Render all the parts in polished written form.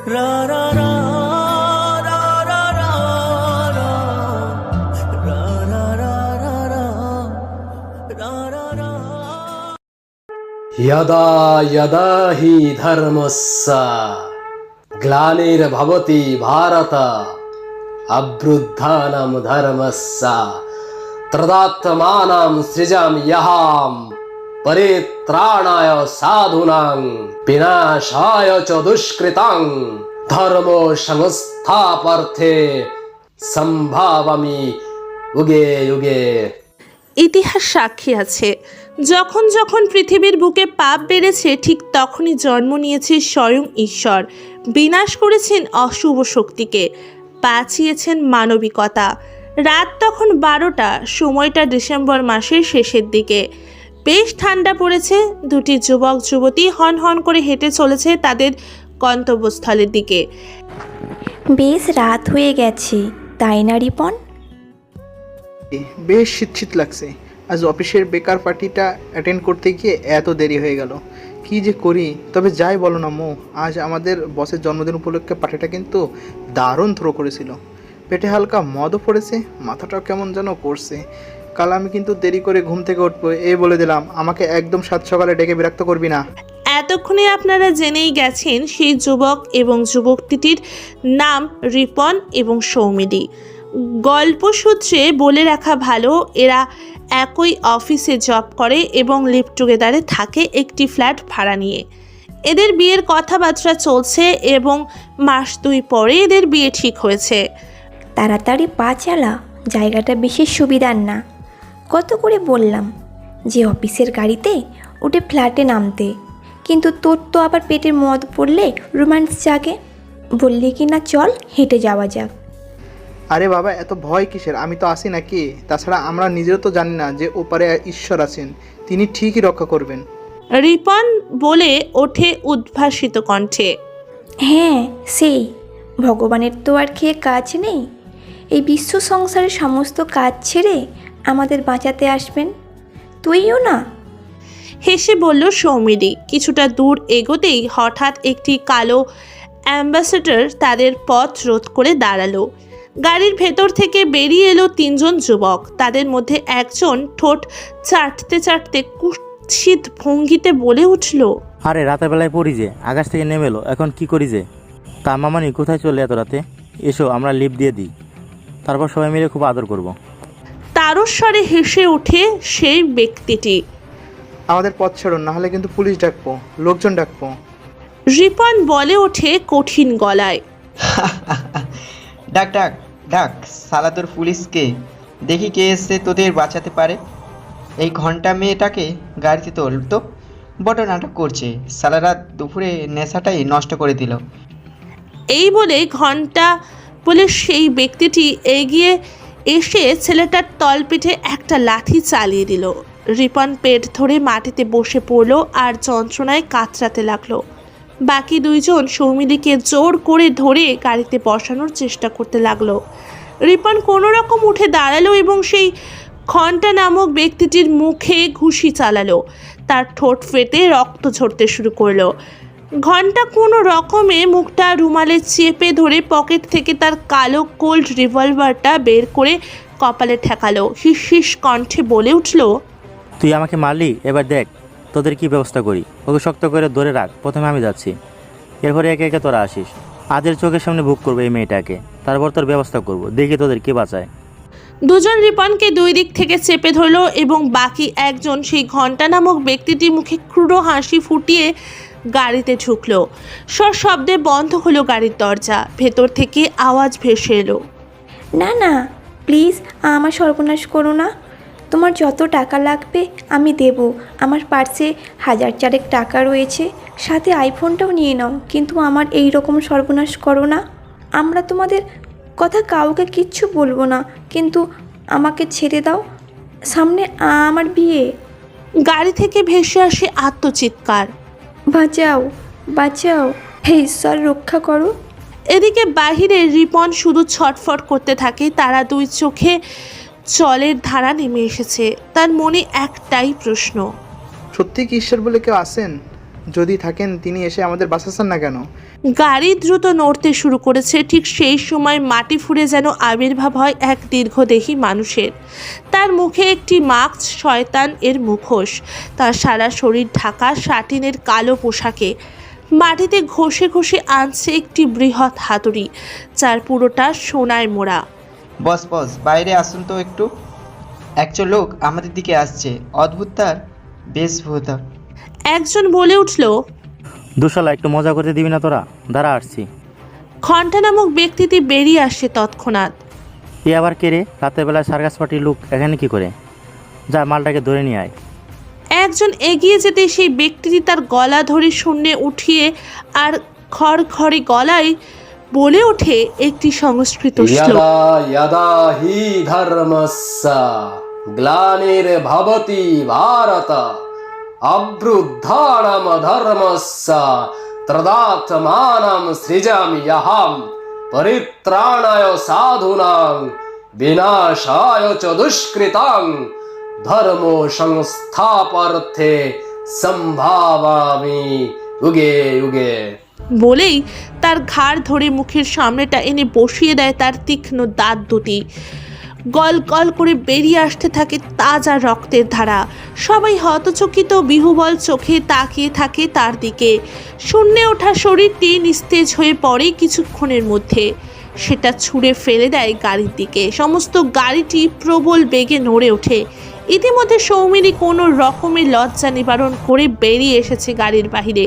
রা রা রা রা রা রা রা রা রা রা রা রা রা রা। यदा यदा हि धर्मस्य ग्लानिर्भवति भारत अभ्युत्थानं धर्मस्य तदात्मानं सृजाम्यहं परित्राणाय साधूनां विनाशाय च दुष्कृतां धर्मो संस्थापनार्थे सम्भावामि युगे युगे। ইতিহাস সাক্ষী আছে, যখন যখন পৃথিবীর বুকে পাপ বেড়েছে ঠিক তখনই জন্ম নিয়েছে স্বয়ং ঈশ্বর, বিনাশ করেছেন অশুভ শক্তিকে, বাঁচিয়েছেন মানবিকতা। রাত তখন 12টা, সময়টা ডিসেম্বর মাসের শেষের দিকে। বেশ ঠান্ডা পড়েছে। দুটি যুবক যুবতী হন হন করে হেঁটে চলেছে তাদের গন্তব্যস্থলের দিকে। বেশ রাত হয়ে গেছে, তাই না রিপন? বেশ শীত শীত লাগছে। আজ অফিসের বেকার পার্টিটা অ্যাটেন্ড করতে গিয়ে এত দেরি হয়ে গেল, কি যে করি। তবে যাই বলো না মো, আজ আমাদের বসের জন্মদিন উপলক্ষে পার্টিটা কিন্তু দারুণ থ্রো করেছিল। পেটে হালকা মদও পড়েছে, মাথাটাও কেমন যেন করছে। কাল আমি কিন্তু দেরি করে ঘুম থেকে উঠবো, এই বলে দিলাম। আমাকে একদম সাত সকালে ডেকে বিরক্ত করবি না। এতক্ষণে আপনারা জেনেই গেছেন সেই যুবক এবং যুবকটির নাম রিপন এবং সৌমিলি। গল্প সূত্রে বলে রাখা ভালো, এরা একই অফিসে জব করে এবং লিভ টুগেদারে থাকে একটি ফ্ল্যাট ভাড়া নিয়ে। এদের বিয়ের কথাবার্তা চলছে এবং মাস 2 পরে এদের বিয়ে ঠিক হয়েছে। তাড়াতাড়ি পা চালা, জায়গাটা বেশি সুবিধার না। কত করে বললাম যে অফিসের গাড়িতে উঠে ফ্ল্যাটে নামতে, কিন্তু তোর তো আবার পেটের মদ পড়লে রোম্যান্স জাগে। বললি কি না চল হেঁটে যাওয়া যাক। আরে বাবা, এত ভয় কিসের? আমি তো আসি নাকি? তাছাড়া আমরা নিজেও তো জানি না যে ওপারে ঈশ্বর আছেন, তিনি ঠিকই রক্ষা করবেন। রিপন বলে ওঠে উদ্ভাসিত কণ্ঠে। হ্যাঁ, সেই ভগবানের তো আর খেয়ে কাজ নেই। এই বিশ্ব সংসারের সমস্ত কাজ ছেড়ে আমাদের বাঁচাতে আসবেন, তুইও না? হেসে বলল সৌমিলি। কিছুটা দূর এগোতেই হঠাৎ একটি কালো অ্যাম্বাসেডর তাদের পথ রোধ করে দাঁড়ালো। গাড়ির ভেতর থেকে বেরিয়ে এলো 3 জন যুবক। তাদের মধ্যে একজন ঠোঁট চাটতে চাটতে কুৎসিত ভঙ্গিতে বলে উঠল, আরে রাতের বেলায় পড়ি যে, আকাশ থেকে নেমে এলো, এখন কি করি যে? তা মামানি কোথায় চলে এত রাতে? এসো আমরা লিফট দিয়ে দিই, তারপর সবাই মিলে খুব আদর করব। তারস্বরে হেসে ওঠে সেই ব্যক্তিটি। আমাদের পথ ছাড়ুন, নাহলে কিন্তু পুলিশ ডাকবো, লোকজন ডাকবো। রিপন বলে ওঠে কঠিন গলায়, ডাক ডাক ডাক, সালা তোর পুলিশকে, দেখি কে এসে তোদের বাঁচাতে পারে। এই ঘন্টা মেয়েটাকে গাড়িতে তোল তো, বড় নাটক করছে। সালা রাত দুপুরে নেশাটাই নষ্ট করে দিল। এই বলে ঘন্টা বলে সেই ব্যক্তিটি এগিয়ে এসে ছেলেটার তলপিঠে একটা লাথি চালিয়ে দিল। রিপন পেট ধরে মাটিতে বসে পড়ল আর যন্ত্রণায় কাতরাতে লাগলো। বাকি 2 জন সৌমিলিকে জোর করে ধরে গাড়িতে বসানোর চেষ্টা করতে লাগলো। রিপন কোনো রকম উঠে দাঁড়ালো এবং সেই ঘন্টা নামক ব্যক্তিটির মুখে ঘুষি চালালো। তার ঠোঁট ফেটে রক্ত ঝরতে শুরু করলো। ঘন্টা কোনো রকমে মুখটা রুমালে চেপে ধরে পকেট থেকে তার কালো কোল্ড রিভলভারটা বের করে কপালে ঠেকালো। হিস কণ্ঠে বলে উঠল, তুই আমাকে মারলি, এবার দেখ তোদের কি ব্যবস্থা করি। ওকে শক্ত করে ধরে রাখ, প্রথমে আমি যাচ্ছি, এরপরে একে একে তোরা আসিস। আজের চোখের সামনে বুক করবো এই মেয়েটাকে, তারপর তোর ব্যবস্থা করবো, দেখি তোদের কে বাঁচায়। 2 জন রিপনকে 2 দিক থেকে চেপে ধরলো এবং বাকি একজন সেই ঘন্টা নামক ব্যক্তিটির মুখে ক্রূর হাসি ফুটিয়ে গাড়িতে ঢুকলো। সশব্দে বন্ধ হলো গাড়ির দরজা। ভেতর থেকে আওয়াজ ভেসে এলো, না না প্লিজ, আমার সর্বনাশ করো না। তোমার যত টাকা লাগবে আমি দেব। আমার পার্সে 1000 টাকা রয়েছে, সাথে আইফোনটাও নিয়ে নাও, কিন্তু আমার এই রকম সর্বনাশ করো না। আমরা তোমাদের কথা কাউকে কিচ্ছু বলবো না, কিন্তু আমাকে ছেড়ে দাও, সামনে আমার বিয়ে। গাড়ি থেকে ভেসে আসে আত্মচিৎকার, বাঁচাও বাঁচাও, হে ঈশ্বর রক্ষা করো। এদিকে বাহিরে রিপন শুধু ছটফট করতে থাকে। তারা 2 চোখে জলের ধারা নেমে এসেছে। তার মনে একটাই প্রশ্ন, সত্যি কি ঈশ্বর বলে কেউ আসেন? যদি থাকেন তিনি এসে আমাদের বাঁচাচ্ছেন না কেন? গাড়ি দ্রুত নড়তে শুরু করেছে। ঠিক সেই সময় মাটি ফুঁড়ে যেন আবির্ভাব হয় এক দীর্ঘদেহী মানুষের। তার মুখে একটি মাস্ক, শয়তান এর মুখোশ। তার সারা শরীর ঢাকা সাটিনের কালো পোশাকে। মাটিতে ঘষে ঘষে আনছে একটি বৃহৎ হাতুড়ি, যার পুরোটা সোনায় মোড়া। বস বস, বাইরে আসুন তো একটু। একজন লোক আমাদের দিকে আসছে, অদ্ভুত তার বেশভূষা। একজন বলে উঠল, দুশালা একটু মজা করতে দিবি না তোরা? দাঁড়া আসছি। ঘণ্টা নামক ব্যক্তিটি বেরিয়ে আসছে তৎক্ষণাৎ। এ আবার কে রে? রাতের বেলায় সার্কাস পার্টির লোক এখানে কি করে? যা মালটাকে ধরে নিয়ে আয়। একজন এগিয়ে যেতে সেই ব্যক্তিটি তার গলা ধরে শূন্যে উঠিয়ে আর খড়খড়ে গলায় বলে ওঠে একটি সংস্কৃত শ্লোক। यदा यदा हि धर्मस्य ग्लानिर्भवति भारत अभ्युत्थानं धर्मस्य तदात्मानं सृजाम्यहं परित्राणाय साधूनां विनाशाय च दुष्कृतां धर्मो संस्थापनार्थे संभावामि युगे युगे। বলেই তার ঘাড় ধরে মুখের সামনেটা এনে বসিয়ে দেয় তার তীক্ষ্ণ দাঁত দুটি। গল গল করে বেরিয়ে আসতে থাকে তাজা রক্তের ধারা। সবাই হতচকিত বিহুবল চোখে তাকিয়ে থাকে তার দিকে। শূন্যে ওঠা শরীরটি নিস্তেজ হয়ে পড়ে কিছুক্ষণের মধ্যে। সেটা ছুঁড়ে ফেলে দেয় গাড়ির দিকে। সমস্ত গাড়িটি প্রবল বেগে নড়ে ওঠে। ইতিমধ্যে সৌমিলি কোনো রকমের লজ্জা নিবারণ করে বেরিয়ে এসেছে গাড়ির বাহিরে।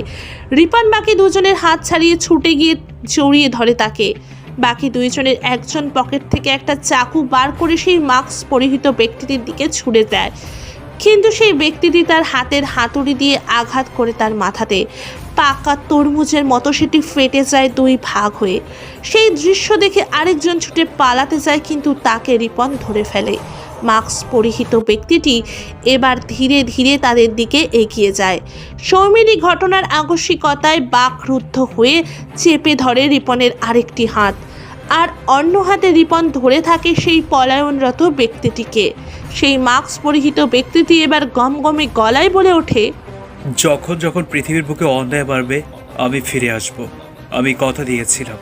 রিপন বাকি দুজনের হাত ছাড়িয়ে ছুটে গিয়ে জড়িয়ে ধরে তাকে। বাকি দুইজনের একজন পকেট থেকে একটা চাকু বার করে সেই মাস্ক পরিহিত ব্যক্তিটির দিকে ছুড়ে দেয়, কিন্তু সেই ব্যক্তিটি তার হাতের হাতুড়ি দিয়ে আঘাত করে তার মাথাতে। পাকা তরমুজের মতো সেটি ফেটে যায় দুই ভাগ হয়ে। সেই দৃশ্য দেখে আরেকজন ছুটে পালাতে যায়, কিন্তু তাকে রিপন ধরে ফেলে। মাস্ক পরিহিত ব্যক্তিটি এবার ধীরে ধীরে তাদের দিকে এগিয়ে যায়। সৌমিলি ঘটনার আকস্মিকতায় বাকরুদ্ধ হয়ে চেপে ধরে রিপনের আরেকটি হাত, আর অন্য হাতে রিপন ধরে থাকে সেই পলায়নরত ব্যক্তিটিকে। সেই মাস্ক পরিহিত ব্যক্তিটি এবার গমগমে গলায় বলে ওঠে, যখন যখন পৃথিবীর বুকে অন্যায় বাড়বে আমি ফিরে আসব। আমি কথা দিয়েছিলাম,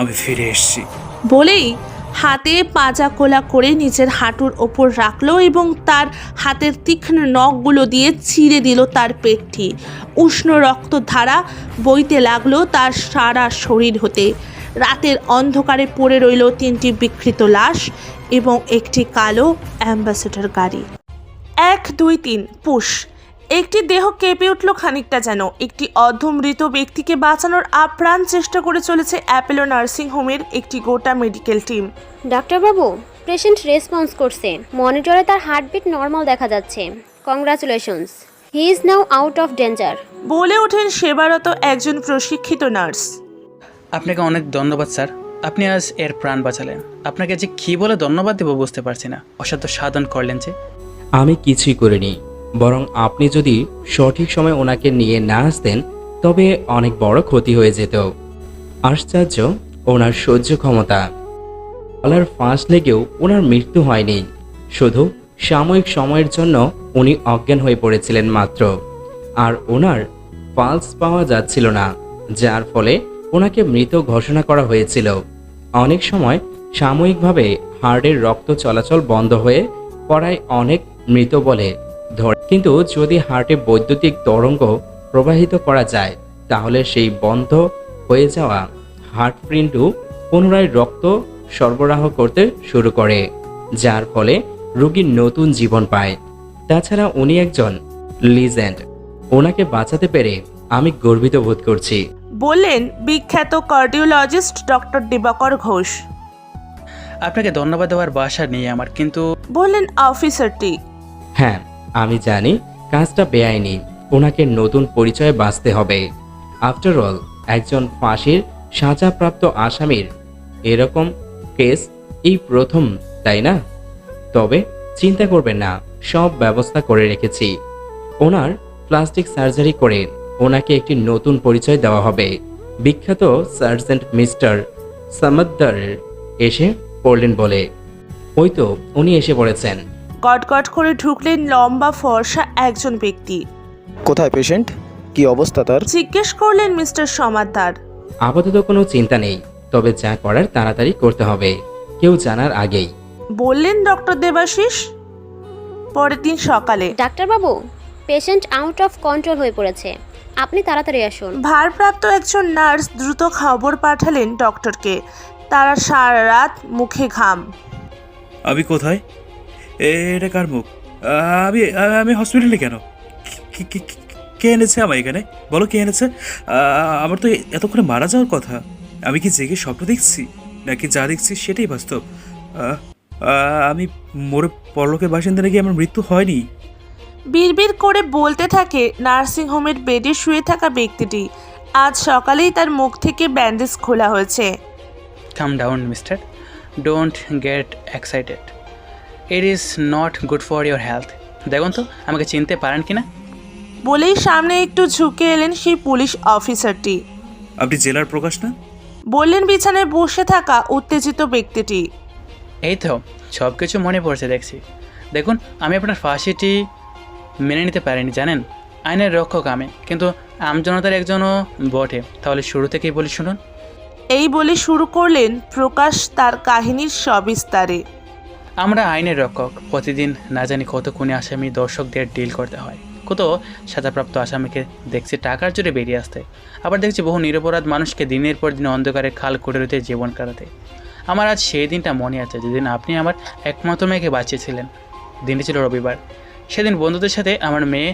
আমি ফিরে এসেছি। বলেই হাতে পাজা কোলা করে নিজের হাঁটুর ওপর রাখলো এবং তার হাতের তীক্ষ্ণ নখগুলো দিয়ে চিরে দিল তার পেটটি। উষ্ণ রক্তধারা বইতে লাগলো তার সারা শরীর হতে। রাতের অন্ধকারে পড়ে রইল তিনটি বিকৃত লাশ এবং একটি কালো অ্যাম্বাসেডর গাড়ি। 1, 2, 3 পুশ। একটি দেহ কেঁপে উঠল খানিকটা যেন। একটি অর্ধমৃত ব্যক্তিকে বাঁচানোর আপ্রাণ চেষ্টা করে চলেছে অ্যাপোলো নার্সিং হোমের একটি গোটা মেডিকেল টিম। ডাক্তারবাবু, পেশেন্ট রেসপন্স করছে। মনিটরে তার হার্টবিট নর্মাল দেখা যাচ্ছে। Congratulations, he is now out of danger. বলে ওঠেন সেবারত একজন প্রশিক্ষিত নার্স। আপনাকে অনেক ধন্যবাদ স্যার, আপনি আজ এর প্রাণ বাঁচালেন। আপনাকে যে কী বলে ধন্যবাদ দেবো বুঝতে পারছি না। অসাধ্য সাধন করলেন যে। আমি কিছুই করিনি, বরং আপনি যদি সঠিক সময় ওনাকে নিয়ে না আসতেন তবে অনেক বড় ক্ষতি হয়ে যেত। আশ্চর্য ওনার সহ্য ক্ষমতা। গলার ফাঁস লেগেও ওনার মৃত্যু হয়নি, শুধু সাময়িক সময়ের জন্য উনি অজ্ঞান হয়ে পড়েছিলেন মাত্র। আর ওনার পালস পাওয়া যাচ্ছিল না, যার ফলে ওনাকে মৃত ঘোষণা করা হয়েছিল। অনেক সময় সাময়িকভাবে হার্টের রক্ত চলাচল বন্ধ হয়ে পড়ায় অনেক মৃত বলে ধরে, কিন্তু যদি হার্টে বৈদ্যুতিক তরঙ্গ প্রবাহিত করা যায় তাহলে সেই বন্ধ হয়ে যাওয়া হার্টপিণ্ড পুনরায় রক্ত সরবরাহ করতে শুরু করে, যার ফলে রোগী নতুন জীবন পায়। তাছাড়া উনি একজন লিজেন্ড। ওনাকে বাঁচাতে পেরে আমি গর্বিত বোধ করছি, বললেন বিখ্যাত কার্ডিওলজিস্ট ডক্টর দিবাকর ঘোষ। আপনাকে ধন্যবাদ দেওয়ার বাসা নেই আমার, কিন্তু বললেন অফিসারটি। হ্যাঁ আমি জানি কাজটা বেআইনি, ওনাকে নতুন পরিচয়ে বাঁচতে হবে। আফটার অল একজন ফাঁসির সাজাপ্রাপ্ত আসামির এরকম কেস এই প্রথম, তাই না? তবে চিন্তা করবেন না, সব ব্যবস্থা করে রেখেছি। ওনার প্লাস্টিক সার্জারি করে ওনাকে একটি নতুন পরিচয় দেওয়া হবে। বিখ্যাত সার্জেন্ট মিস্টার সামাদ্দার এসে পড়লেন বলে। ওই তো উনি এসে পড়েছেন। গটগট করে ঢুকলেন লম্বা ফর্সা একজন ব্যক্তি। কোথায় পেশেন্ট? কি অবস্থা তার? জিজ্ঞেস করলেন মিস্টার সমাদ্দার। আপাতত কোনো চিন্তা নেই, তবে যা করার তাড়াতাড়ি করতে হবে, কেউ জানার আগেই। বললেন ডক্টর দেবাশিস। পরের দিন সকালে ডাক্তারবাবু, পেশেন্ট আউট অফ কন্ট্রোল হয়ে পড়েছে, আপনি তাড়াতাড়ি আসুন। ভারপ্রাপ্ত একজন নার্স দ্রুত খবর পাঠালেন ডক্টরকে। তারা সারা রাত মুখে ঘাম। আমি কোথায়? এটা কার মুখ? আমি আমি হসপিটালে কেন? কে এনেছে আমায় এখানে? বলো কে এনেছে? আমার তো এতক্ষণে মারা যাওয়ার কথা। আমি কি জেগে স্বপ্ন দেখছি, নাকি যা দেখছি সেটাই বাস্তব? আমি মরে পরলোকের বাসিন্দা, নাকি আমার মৃত্যু হয়নি? বিড়বিড় করে বলতে থাকে নার্সিংহোমের বেডে শুয়ে থাকা ব্যক্তিটি। আজ সকালেই তার মুখ থেকে ব্যান্ডেজ খোলা হয়েছে। Calm down mister, don't get excited, it is not good for your health. দেখুন তো আমাকে চিনতে পারেন কিনা? বলেই সামনে একটু ঝুঁকে এলেন সেই পুলিশ অফিসারটি। আপনি জেলার প্রকাশ না? বললেন বিছানায় বসে থাকা উত্তেজিত ব্যক্তিটি। এই তো সব কিছু মনে পড়ছে দেখছি। দেখুন, আমি আপনার ফাঁসিটি মেনে নিতে পারিনি জানেন। আইনের রক্ষক আমি, কিন্তু আমজনতার একজনও বটে। তাহলে শুরু থেকেই বলি শুনুন। এই বলে শুরু করলেন প্রকাশ তার কাহিনীর সবিস্তারে। আমরা আইনের রক্ষক, প্রতিদিন না জানি কত খুনি আসামি দর্শকদের ডিল করতে হয়, কত সাজাপ্রাপ্ত আসামিকে দেখছি টাকার জোরে বেরিয়ে আসতে, আবার দেখছি বহু নিরপরাধ মানুষকে দিনের পর দিন অন্ধকারে খাল কুড়েরতে জীবন কাটাতে। আমার আজ সেই দিনটা মনে আছে যেদিন আপনি আমার একমাত্র মেয়েকে বাঁচিয়েছিলেন। দিনটি ছিল রবিবার। সেদিন বন্ধুদের সাথে আমার মেয়ে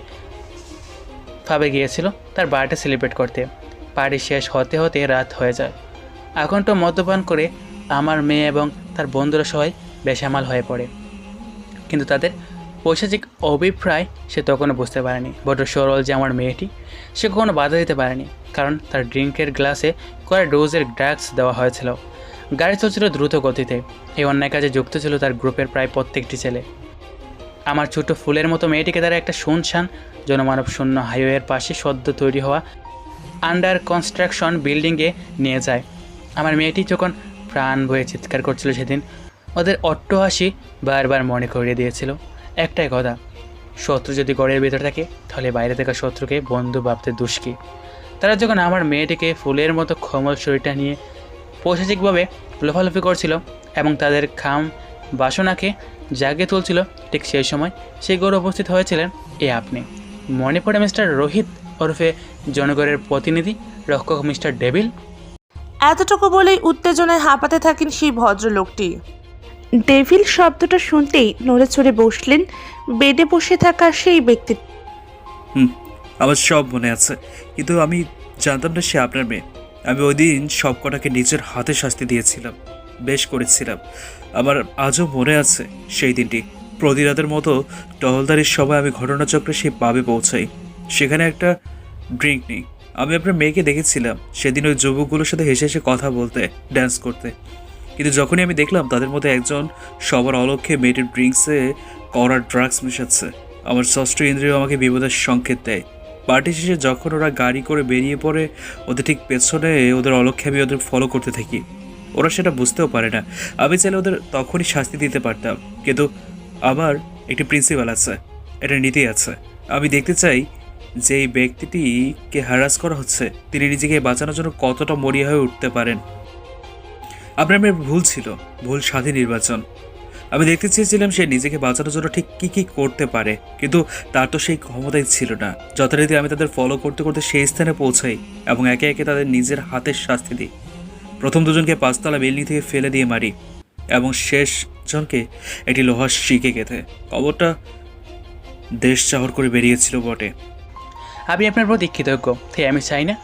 ফাবে গিয়েছিল তার বার্থডে সেলিব্রেট করতে। পার্টি শেষ হতে হতে রাত হয়ে যায়। এখন তো মদ্যপান করে আমার মেয়ে এবং তার বন্ধুরা সবাই বেসামাল হয়ে পড়ে, কিন্তু তাদের পৈশাচিক অভিপ্রায় সে তখনও বুঝতে পারেনি। বড় সরল যে আমার মেয়েটি, সে কখনো বাধা দিতে পারেনি, কারণ তার ড্রিঙ্কের গ্লাসে কয়েক ডোজের ড্রাগস দেওয়া হয়েছিল। গাড়ি চলছিল দ্রুত গতিতে। এই অন্যায় কাজে যুক্ত ছিল তার গ্রুপের প্রায় প্রত্যেকটি ছেলে। আমার ছোট ফুলের মতো মেয়েটিকে তারা একটা শুনশান জনমানব শূন্য হাইওয়ের পাশে সদ্য তৈরি হওয়া আন্ডার কনস্ট্রাকশন বিল্ডিংয়ে নিয়ে যায়। আমার মেয়েটি যখন প্রাণ বয়ে চিৎকার করছিল সেদিন, ওদের অট্টহাসি বারবার মনে করিয়ে দিয়েছিল একটাই কথা, শত্রু যদি গড়ের ভিতর থাকে তাহলে বাইরে থাকা শত্রুকে বন্ধু ভাবতে দুষ্কি। তারা যখন আমার মেয়েটিকে ফুলের মতো কোমল শরীরটা নিয়ে পৈশাচিকভাবে লোফালোফি করছিল এবং তাদের খাম বাসনাকে জাগিয়ে তুলছিল, ঠিক সেই সময় সেই ঘরে উপস্থিত হয়েছিলেন আপনি। মনে পড়ে মিস্টার রোহিত ওরফে জনগণের প্রতিনিধি রক্ষক মিস্টার ডেভিল? এতটুকু বলেই উত্তেজনায় হাঁপাতে থাকেন সেই ভদ্রলোকটি। ডেভিল শব্দটা শুনতেই নড়ে চড়ে বসলেন বেডে বসে থাকা সেই ব্যক্তি। আমার সব মনে আছে, কিন্তু আমি জানতাম না সে আপনার মেয়ে। আমি ওই দিন সব কটাকে নিজের হাতে শাস্তি দিয়েছিলাম, বেশ করেছিলাম। আমার আজও মনে আছে সেই দিনটি। প্রতিরাতের মতো টহলদারির সময় আমি ঘটনাচক্রে সেই পাবে পৌঁছাই। সেখানে একটা ড্রিঙ্ক নেই। আমি আপনার মেয়েকে দেখেছিলাম সেদিন ওই যুবকগুলোর সাথে হেসে হেসে কথা বলতে, ড্যান্স করতে। কিন্তু যখনই আমি দেখলাম তাদের মধ্যে একজন সবার অলক্ষ্যে মেয়েটির ড্রিঙ্কসে কড়া ড্রাগস মেশাচ্ছে, আমার ষষ্ঠ ইন্দ্রিয় আমাকে বিপদের সংকেত দেয়। পার্টি শেষে যখন ওরা গাড়ি করে বেরিয়ে পড়ে, ওদের ঠিক পেছনে ওদের অলক্ষ্যে আমি ওদের ফলো করতে থাকি। ওরা সেটা বুঝতেও পারে না। আমি চাইলে ওদের তখনই শাস্তি দিতে পারতাম, কিন্তু আমার একটি প্রিন্সিপাল আছে, এটা নীতি আছে। আমি দেখতে চাই যে এই ব্যক্তিটিকে হ্যারাস করা হচ্ছে তিনি নিজেকে বাঁচানোর জন্য কতটা মরিয়া হয়ে উঠতে পারেন। আপনার মেয়ের ভুল ছিল, ভুল স্বাধীন নির্বাচন। আমি দেখতে চেয়েছিলাম সে নিজেকে বাঁচানোর জন্য ঠিক কী কী করতে পারে, কিন্তু তার তো সেই ক্ষমতাই ছিল না। যথারীতি আমি তাদের ফলো করতে করতে সেই স্থানে পৌঁছাই এবং একে একে তাদের নিজের হাতের শাস্তি দিই। প্রথম দুজনকে 5তলা বিল্ডিং থেকে ফেলে দিয়ে মারি এবং শেষ জনকে একটি লোহার শিকে গেঁথে। খবরটা দেশ চাহর করে বেরিয়েছিল বটে। আমি আপনার প্রতি কৃতজ্ঞ। তাই আমি চাই না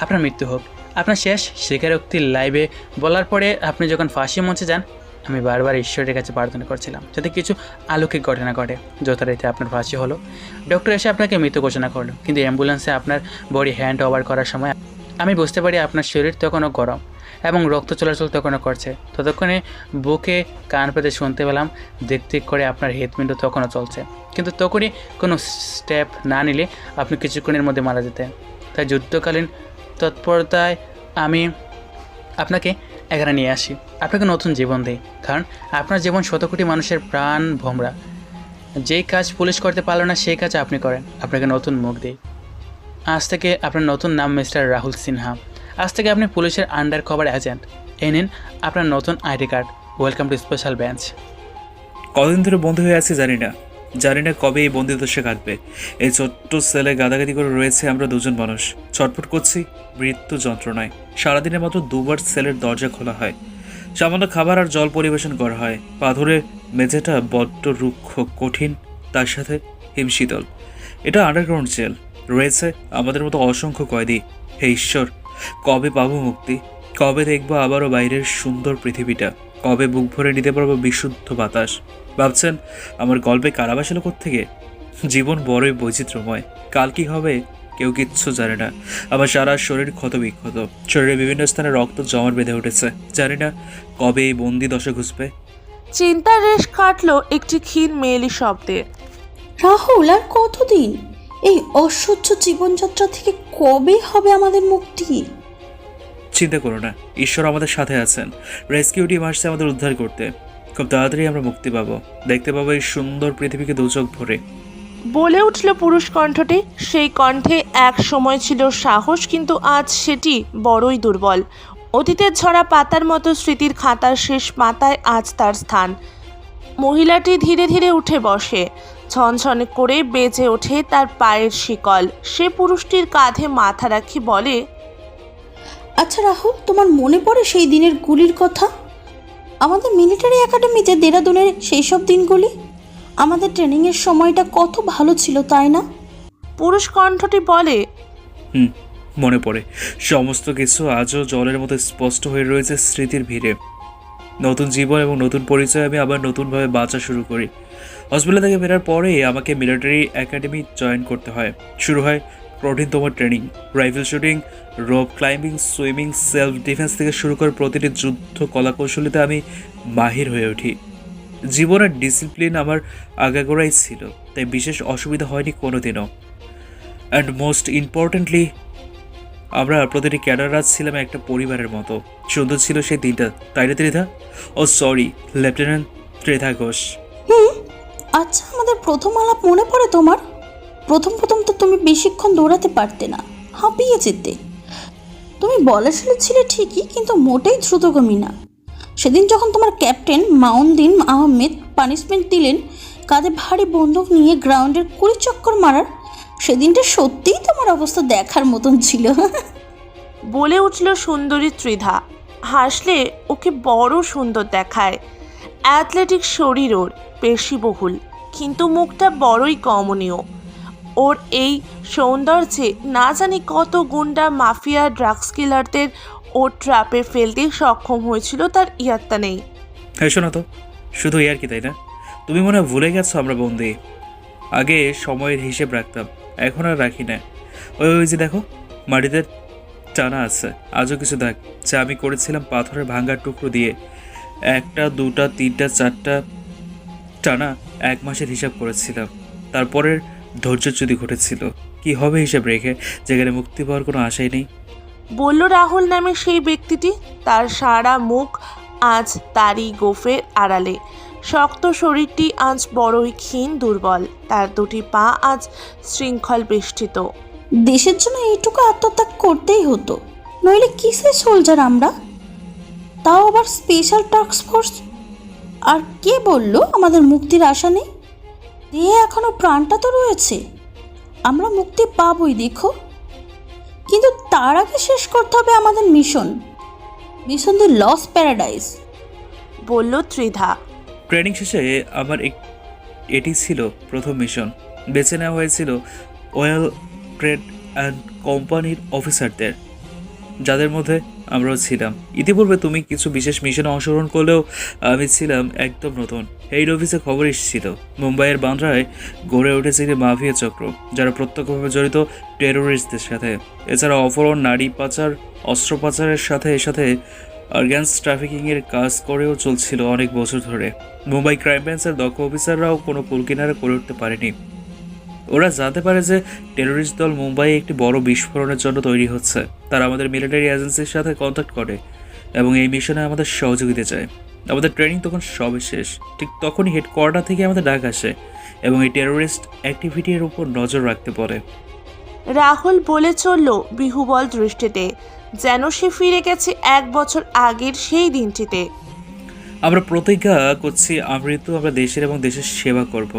আপনার মৃত্যু হোক। আপনার শেষ স্বীকারোক্তি লাইভে বলার পরে আপনি যখন ফাঁসি মঞ্চে যান, আমি বারবার ঈশ্বরের কাছে প্রার্থনা করছিলাম যাতে কিছু অলৌকিক ঘটনা ঘটে। যথারীতি আপনার ফাঁসি হলো। ডক্টর এসে আপনাকে মৃত ঘোষণা করলো, কিন্তু অ্যাম্বুলেন্সে আপনার বডি হ্যান্ড ওভার করার সময় আমি বুঝতে পারি আপনার শরীর তখনও গরম এবং রক্ত চলাচল তখনও করছে। ততক্ষণে বুকে কান পেতে শুনতে পেলাম দিক দিক করে আপনার হৃদপিণ্ড তখনও চলছে, কিন্তু তখনই কোনো স্টেপ না নিলে আপনি কিছুক্ষণের মধ্যে মারা যেতেন। তাই যুদ্ধকালীন তৎপরতায় আমি আপনাকে এখানে নিয়ে আসি, আপনাকে নতুন জীবন দিই। কারণ আপনার জীবন শত কোটি মানুষের প্রাণ ভোমরা। যেই কাজ পুলিশ করতে পারলো না সেই কাজ আপনি করেন, আপনাকে নতুন মুখ দিই। আজ থেকে আপনার নতুন নাম মিস্টার রাহুল সিনহা। আজ থেকে আপনি পুলিশের আন্ডার কভার এজেন্ট। এই নিন আপনার নতুন ID card. Welcome to special bench. কতদিন ধরে বন্দী হয়ে আছি জানি না কবে এই বন্দি দশা কাটবে। এই ছোট্ট সেলে গাদাগাদি করে রয়েছে আমরা দুজন মানুষ, ছটফট করছি মৃত্যু যন্ত্রণায়। সারাদিনে মাত্র 2 বার সেলের দরজা খোলা হয়, সামান্য খাবার আর জল পরিবেশন করা হয়। পাথরের মেঝেটা বড্ড রুক্ষ কঠিন, তার সাথে হিমশীতল। এটা আন্ডারগ্রাউন্ড জেল, রয়েছে আমাদের মতো অসংখ্য কয়েদি। হে ঈশ্বর, কবে পাবো মুক্তি? কবে দেখবো আবারও বাইরের সুন্দর পৃথিবীটা? কবে বুক ভরে নিতে পারবো বিশুদ্ধ বাতাস? ভাবছেন আমার গল্পে কারাবাস এলো কোত্থেকে? জীবন বড়ই বৈচিত্র্যময়। কাল কি হবে কেউ কিচ্ছু জানে না। আমার সারা শরীর ক্ষত বিক্ষত, শরীরের বিভিন্ন স্থানে রক্ত জমাট বেঁধে উঠেছে। জানি না কবে এই বন্দি দশা ঘুষবে। চিন্তার রেশ কাটলো একটি ক্ষীণ মেয়েলি শব্দে। রাহুল, আর কতদিন? এই অসহ্য জীবনযাত্রা থেকে কবে হবে আমাদের মুক্তি? চিন্তা করো না, ঈশ্বর আমাদের সাথে আছেন। রেস্কিউ টিম আসছে আমাদের উদ্ধার করতে। খুব তাড়াতাড়ি আমরা মুক্তি পাবো, দেখতে পাবো এই সুন্দর পৃথিবীকে দুচোখ ভরে। বলে উঠল পুরুষ কণ্ঠটি। সেই কণ্ঠে এক সময় ছিল সাহস, কিন্তু আজ সেটি বড়ই দুর্বল। অতীতের ঝরা পাতার মতো স্মৃতির খাতার শেষ পাতায় আজ তার স্থান। মহিলাটি ধীরে ধীরে উঠে বসে, ছনছনে করে বেজে ওঠে তার পায়ের শিকল। সে পুরুষটির কাঁধে মাথা রাখি বলে, আচ্ছা রাহুল, তোমার মনে পড়ে সেই দিনের গুলির কথা? আমাদের মিলিটারি একাডেমিতে দেরাদুনের সেই সব দিনগুলি? আমাদের ট্রেনিংয়ের সময়টা কত ভালো ছিল, তাই না? পুরুষ কণ্ঠটি বলে, মনে পড়ে। সমস্ত কিছু আজও জলের মতো স্পষ্ট হয়ে রয়েছে স্মৃতির ভিড়ে। নতুন জীবন এবং নতুন পরিচয় আমি আবার নতুনভাবে বাঁচা শুরু করি। হসপিটাল থেকে ফেরার পরেই আমাকে মিলিটারি একাডেমি জয়েন করতে হয়। শুরু হয় কঠিনতম training, rifle shooting, rope climbing, swimming, self defence থেকে শুরু করে প্রতিটি যুদ্ধ কলাকৌশলীতে আমি মাহির হয়ে উঠি। জীবনের ডিসিপ্লিন আমার আগাগোড়াই ছিল, তাই বিশেষ অসুবিধা হয়নি কোনোদিনও। অ্যান্ড মোস্ট ইম্পর্টেন্টলি, আমরা প্রতিটি ক্যাডাররা ছিলাম একটা পরিবারের মতো। সুন্দর ছিল সেই দিনটা, তাই না ত্রিধা? ও সরি, লেফটেন্যান্ট ত্রিধা ঘোষ। আচ্ছা, আমাদের প্রথম আলাপ মনে পড়ে তোমার? প্রথম তো তুমি বেশিক্ষণ দৌড়াতে পারতে না, হাঁপিয়ে যেতে। তুমি বলাশীল ছিলে ঠিকই, কিন্তু মোটেই দ্রুতগামী না। সেদিন যখন তোমার ক্যাপ্টেন মাউনদিন আহমেদ পানিশমেন্ট দিলেন কাঁধে ভারী বন্দুক নিয়ে গ্রাউন্ডের 20 চক্কর মারার, সেদিনটা সত্যিই তোমার অবস্থা দেখার মতন ছিল। বলে উঠল সুন্দরী ত্রিধা। হাসলে ওকে বড় সুন্দর দেখায়। অ্যাথলেটিক শরীর ওর, পেশিবহুল, কিন্তু মুখটা বড়ই কমনীয়। ওর এই সৌন্দর্যে না জানি কত গুন্ডা, মাফিয়া, ড্রাগস কিলারদের ওর ট্র্যাপে ফেলতে সক্ষম হয়েছিল তার ইয়াত্তা নেই। হ্যাঁ, শোনো তো, শুধু ইয়ার কি, তাই না? তুমি মনে হয় ভুলে গেছো আমরা বন্দি। আগে সময়ের হিসেব রাখতাম, এখন আর রাখি না। ওই যে দেখো, মাটিতে টানা আছে আজও কিছু দাগ, যা আমি করেছিলাম পাথরের ভাঙার টুকরো দিয়ে। 1টা 2টা 3টা 4টা টানা 1 মাসের হিসাব করেছিলাম। তারপরের ধৈর্যচ্যুতি ঘটেছিল। কি হবে হিসাব রেখে, যেখানে মুক্তি পাওয়ার কোনো আশাই নেই? বলল রাহুল নামে সেই ব্যক্তিটি। তার সারা মুখ আজ তারই গোফের আড়ালে। শক্ত শরীরটি আজ বড়ই ক্ষীণ দুর্বল। তার 2টি পা আজ শৃঙ্খল বেষ্টিত। দেশের জন্য এইটুকু আত্মত্যাগ করতেই হতো, নইলে কিসের সোলজার আমরা? তাও আবার স্পেশাল টাস্ক ফোর্স। আর কে বলল আমাদের মুক্তির আশা নেই? দেহে এখনো প্রাণটা তো রয়েছে, আমরা মুক্তি পাবই দেখো। কিন্তু তার আগে শেষ করতে হবে আমাদের মিশন দি লস্ট প্যারাডাইস, বলল ত্রিধা। ট্রেনিং শেষে আমার এটি ছিল প্রথম মিশন। বেছে নেওয়া হয়েছিল ওয়েল ট্রেড অ্যান্ড কোম্পানির অফিসারদের, যাদের মধ্যে আমরাও ছিলাম। ইতিপূর্বে তুমি কিছু বিশেষ মিশনে অংশগ্রহণ করলেও আমি ছিলাম একদম নতুন। হেড অফিসে খবর এসেছিল মুম্বাইয়ের বান্দ্রায় গড়ে উঠেছে একটি মাফিয়া চক্র, যারা প্রত্যক্ষভাবে জড়িত টেরোরিস্টদের সাথে। এছাড়া অপহরণ, নারী পাচার, অস্ত্র পাচারের সাথে অর্গ্যানস ট্রাফিকিংয়ের কাজ করেও চলছিল অনেক বছর ধরে। মুম্বাই ক্রাইম ব্রাঞ্চের দক্ষ অফিসাররাও কোনো কুলকিনারা করে উঠতে পারেনি। ওরা জানতে পারে যে টেরোরিস্ট দল মুম্বাইয়ে একটি বড় বিস্ফোরণের জন্য তৈরি হচ্ছে। তারা আমাদের মিলিটারি এজেন্সির সাথে কন্ট্যাক্ট করে এবং এই মিশনে আমাদের সহযোগিতা চায়। আমাদের ট্রেনিং তখন সবে শেষ। ঠিক তখনই হেডকোয়ার্টার থেকে আমাদের ডাক আসে এবং এই টেরোরিস্ট অ্যাক্টিভিটির উপর নজর রাখতে বলে। রাহুল বলে চলল বিহুবল দৃষ্টিতে, যেন সে ফিরে গেছে 1 বছর আগের সেই দিনটিতে। আমরা প্রতিজ্ঞা করছি আমরা দেশের এবং দেশের সেবা করব।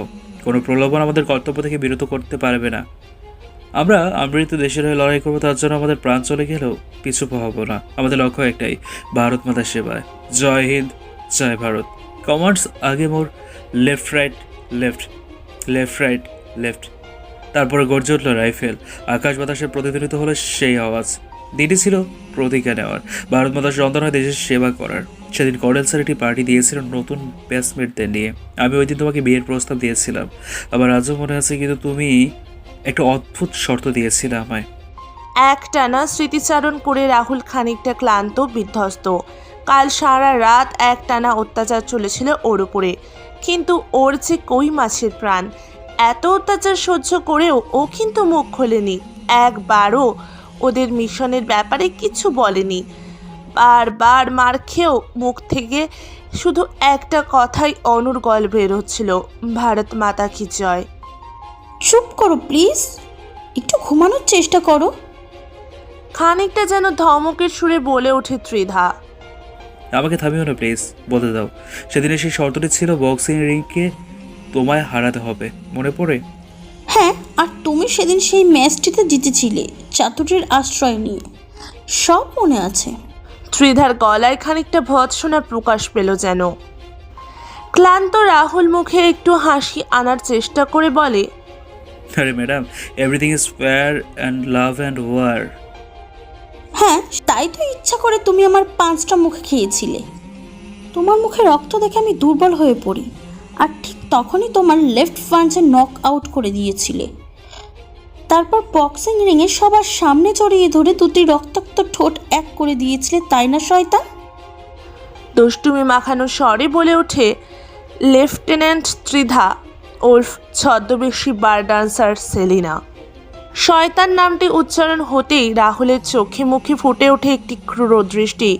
কোনো প্রলোভন আমাদের কর্তব্য থেকে বিরত করতে পারবে না। আমরা দেশের হয়ে লড়াই করবো, তার জন্য আমাদের প্রাণ চলে গেলেও পিছু হব না। আমাদের লক্ষ্য একটাই, ভারত মাতার সেবায়। জয় হিন্দ, জয় ভারত। কমান্ডস আগে মোর left right left, left right left. তারপরে গর্জে উঠল রাইফেল। আকাশ বাতাসে প্রতিধ্বনিত হলো সেই আওয়াজ। দিনটি ছিল প্রতিজ্ঞা নেওয়ার, ভারত মাতার সন্তান হয়ে দেশের সেবা করার। সেদিন কর্নেল স্যার একটি পার্টি দিয়েছিলেন নতুন ব্যাচমেটদের নিয়ে। আমি ওই দিন তোমাকে বিয়ের প্রস্তাব দিয়েছিলাম, আবার আজও মনে আছে, কিন্তু তুমি একটা অদ্ভুত শর্ত দিয়েছিলে আমায়। একটানা স্মৃতিচারণ করে রাহুল খানিকটা ক্লান্ত, বিধ্বস্ত। কাল সারা রাত একটানা অত্যাচার চলেছিল ওর উপরে, কিন্তু ওর যে কই মাছের প্রাণ। এত অত্যাচার সহ্য করেও ও কিন্তু মুখ খোলেনি, একবারও ওদের মিশনের ব্যাপারে কিছু বলেনি। বারবার মার খেয়েও মুখ থেকে শুধু একটা কথাই অনর্গল বের হচ্ছিল, ভারত মাতা কি জয়। চুপ করো প্লিজ, একটু ঘুমানোর চেষ্টা করো। খানিকটা যেন ধমকের সুরে বলে ওঠে ত্রিধা। আমাকে থামিও না প্লিজ, বলতে দাও। সেদিনে সেই শর্তটি ছিল বক্সিং রিংকে তোমায় হারাতে হবে, মনে পড়ে? হ্যাঁ, আর তুমি সেদিন সেই ম্যাচটিতে জিতেছিলে চাতুরীর আশ্রয় নিয়ে, সব মনে আছে। ত্রিধার গলায় খানিকটা ভৎসনা প্রকাশ পেল যেন। ক্লান্ত রাহুল মুখে একটু হাসি আনার চেষ্টা করে বলে, আরে madam, everything is fair and love and war. হ্যাঁ, তাই তো ইচ্ছা করে তুমি আমার 5টা মুখে খেয়েছিলে। তোমার মুখে রক্ত দেখে আমি দুর্বল হয়ে পড়ি, আর ঠিক তখনই তোমার লেফট পাঞ্চে নক আউট করে দিয়েছিলে। তারপর বক্সিং রিংয়ে সবার সামনে জড়িয়ে ধরে 2টি রক্তাক্ত ঠোঁট এক করে দিয়েছিলে, তাই না শয়তান? দুষ্টুমি মাখানো স্বরে বলে ওঠে লেফটেন্যান্ট ত্রিধা ওরফ ছদ্মবেশী বার ডান্সার সেলিনা। শয়তান নামটি উচ্চারণ হতেই রাহুলের চোখে মুখে ফুটে ওঠে একটি ক্রূর দৃষ্টি।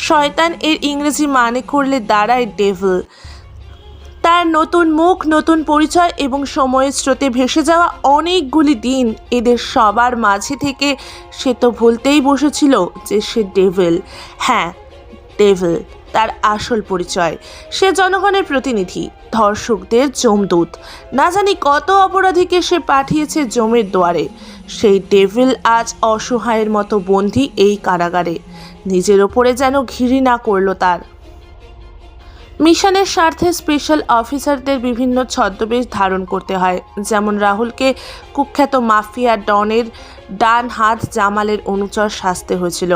শয়তান এর ইংরেজি মানে করলে দাঁড়ায় ডেভিল। তার নতুন মুখ, নতুন পরিচয় এবং সময়ের স্রোতে ভেসে যাওয়া অনেকগুলি দিন, এদের সবার মাঝে থেকে সে তো ভুলতেই বসেছিল যে সে ডেভিল। হ্যাঁ, ডেভিল তার আসল পরিচয়। সে জনগণের প্রতিনিধি, ধর্ষকদের যমদূত। না জানি কত অপরাধীকে সে পাঠিয়েছে জমের দুয়ারে। সেই ডেভিল আজ অসহায়ের মতো বন্দী এই কারাগারে। নিজের ওপরে যেন ঘৃণা করল তার। মিশনের স্বার্থে স্পেশাল অফিসারদের বিভিন্ন ছদ্মবেশ ধারণ করতে হয়, যেমন রাহুলকে কুখ্যাত মাফিয়া ডনের ডান হাত জামালের অনুচর সাজতে হয়েছিল।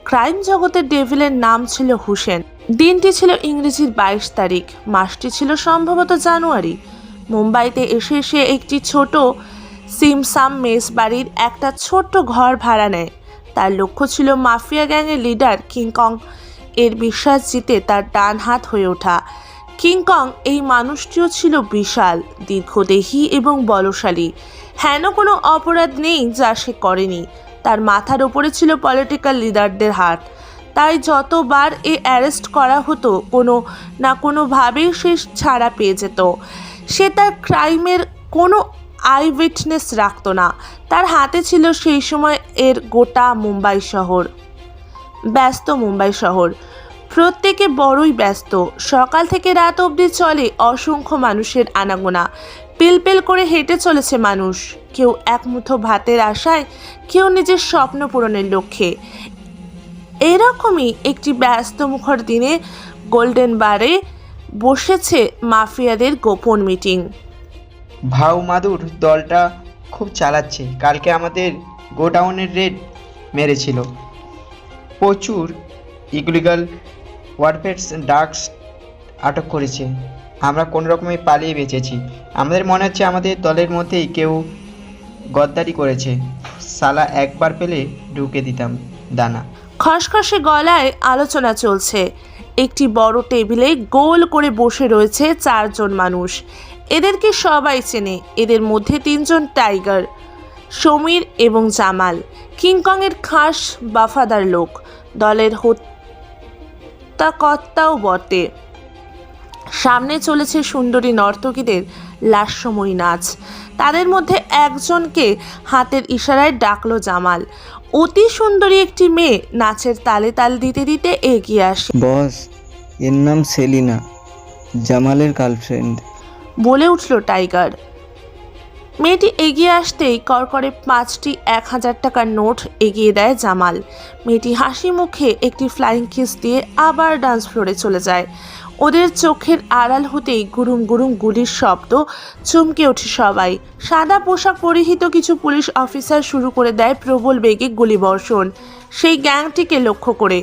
ক্রাইম জগতের ডেভিলের নাম ছিল হুসেন। দিনটি ছিল ইংরেজির 22 তারিখ, মাসটি ছিল সম্ভবত জানুয়ারি। মুম্বাইতে এসে সে একটি ছোট সিমসাম মেস বাড়ির একটা ছোট্ট ঘর ভাড়া নেয়। তার লক্ষ্য ছিল মাফিয়া গ্যাংয়ের লিডার কিংকং এর বিশ্বাস জিতে তার ডান হাত হয়ে ওঠা। কিংকং এই মানুষটিও ছিল বিশাল, দীর্ঘদেহী এবং বলশালী। হেন কোনো অপরাধ নেই যা সে করেনি। তার মাথার ওপরে ছিল পলিটিক্যাল লিডারদের হাত। তাই যতবার অ্যারেস্ট করা হতো, কোনো না কোনোভাবেই সে ছাড়া পেয়ে যেত। সে তার ক্রাইমের কোনো আই উইটনেস রাখত না। তার হাতে ছিল সেই সময় এর গোটা মুম্বাই শহর। ব্যস্ত মুম্বাই শহর, প্রত্যেকে বড়ই ব্যস্ত। সকাল থেকে রাত অবধি চলে অসংখ্য মানুষের আনাগোনা। পেলপেল করে হেঁটে চলেছে মানুষ, কেউ এক মুঠো ভাতের আশায়, কেউ নিজের স্বপ্ন পূরণের লক্ষ্যে। এরকমই একটি ব্যস্ত মুখর দিনে গোল্ডেন বারে বসেছে মাফিয়াদের গোপন মিটিং। ভাউ মাদুর দলটা খুব চালাচ্ছে। কালকে আমাদের গোডাউনের রেড মেরেছিল। প্রচুর ইলিগাল ওয়ারফেয়ার ড্রাগস আটক করেছে। আমরা কোনো রকমে পালিয়ে বেঁচেছি। আমাদের মনে হচ্ছে আমাদের দলের মধ্যেই কেউ গদ্দারি করেছে। সালা একবার পেলে ঢুকে দিতাম দানা। খসখসে গলায় আলোচনা চলছে। একটি বড় টেবিলে গোল করে বসে রয়েছে 4 জন মানুষ। এদেরকে সবাই চেনে। এদের মধ্যে 3 জন টাইগার, সমীর এবং জামাল, কিংকংয়ের খাস বাফাদার লোক, দলের হত্যাকর্তাও বটে। সামনে চলেছে সুন্দরী নর্তকীদের লাস্যময়ী নাচ। তাদের মধ্যে একজনকে হাতের ইশারায় ডাকলো জামাল। অতি সুন্দরী একটি মেয়ে নাচের তালে তাল দিতে দিতে এগিয়ে আসে। বস, এর নাম সেলিনা, জামালের গার্লফ্রেন্ড। বলে উঠল টাইগার। মেয়েটি এগিয়ে আসতেই করকরে 5টি 1000 টাকার নোট এগিয়ে দেয় জামাল। মেয়েটি হাসি মুখে একটি ফ্লাইং কিস দিয়ে আবার ডান্স ফ্লোরে চলে যায়। ওদের চোখের আড়াল হতেই গুরুম গুরুম গুলির শব্দ, চমকে ওঠে সবাই। সাদা পোশাক পরিহিত কিছু পুলিশ অফিসার শুরু করে দেয় প্রবল বেগে গুলিবর্ষণ সেই গ্যাংটিকে লক্ষ্য করে।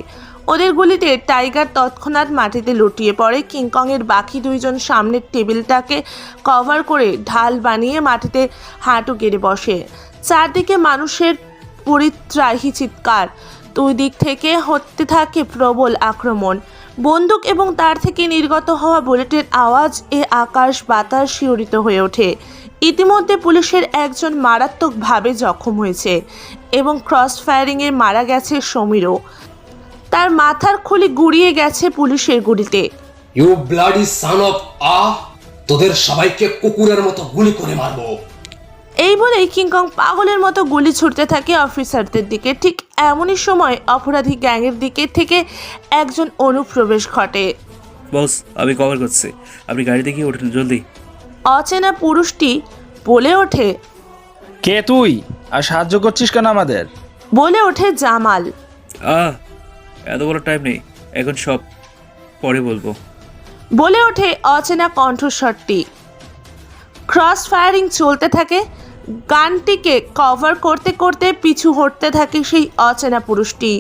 ওদের গুলিতে টাইগার তৎক্ষণাৎ মাটিতে লুটিয়ে পড়ে। কিংকংয়ের বাকি 2 জন সামনের টেবিলটাকে কভার করে ঢাল বানিয়ে মাটিতে হাঁটু গেড়ে বসে। চারদিকে মানুষের পরিত্রাহী চিৎকার, 2 দিক থেকে হতে থাকে প্রবল আক্রমণ। বন্দুক এবং তার থেকে নির্গত হওয়া বুলেটের আওয়াজ এ আকাশ বাতাস শিহরিত হয়ে ওঠে। ইতিমধ্যে পুলিশের একজন মারাত্মকভাবে জখম হয়েছে এবং ক্রস ফায়ারিংয়ে মারা গেছে সমীরও। তার মাথার খুলি গুড়িয়ে গেছে পুলিশের গুলিতে। ইউ ব্লাডি সান অফ তোদের সবাইকে কুকুরের মতো গুলি করে মারবো। এই বলেই কিংকং পাগলের মতো গুলি ছুটতে থাকে অফিসারদের দিকে। ঠিক এমনই সময় অপরাধী গ্যাংয়ের দিকে থেকে একজন অনুপ্রবেশ ঘটে। বস, আমি কভার করছি, আপনি গাড়িতে গিয়ে ওঠেন জলদি। অচেনা পুরুষটি বলে ওঠে। কে তুই, আর সাহায্য করছিস কেন আমাদের? বলে ওঠে জামাল। এত বড় টাইম নেই, এখন সব পরে বলবো। বলে ওঠে অচেনা কণ্ঠস্বরটি। ক্রস ফায়ারিং চলতে থাকে। গানটিকে কভার করতে করতে পিছু হটতে থাকে সেই অচেনা পুরুষটি।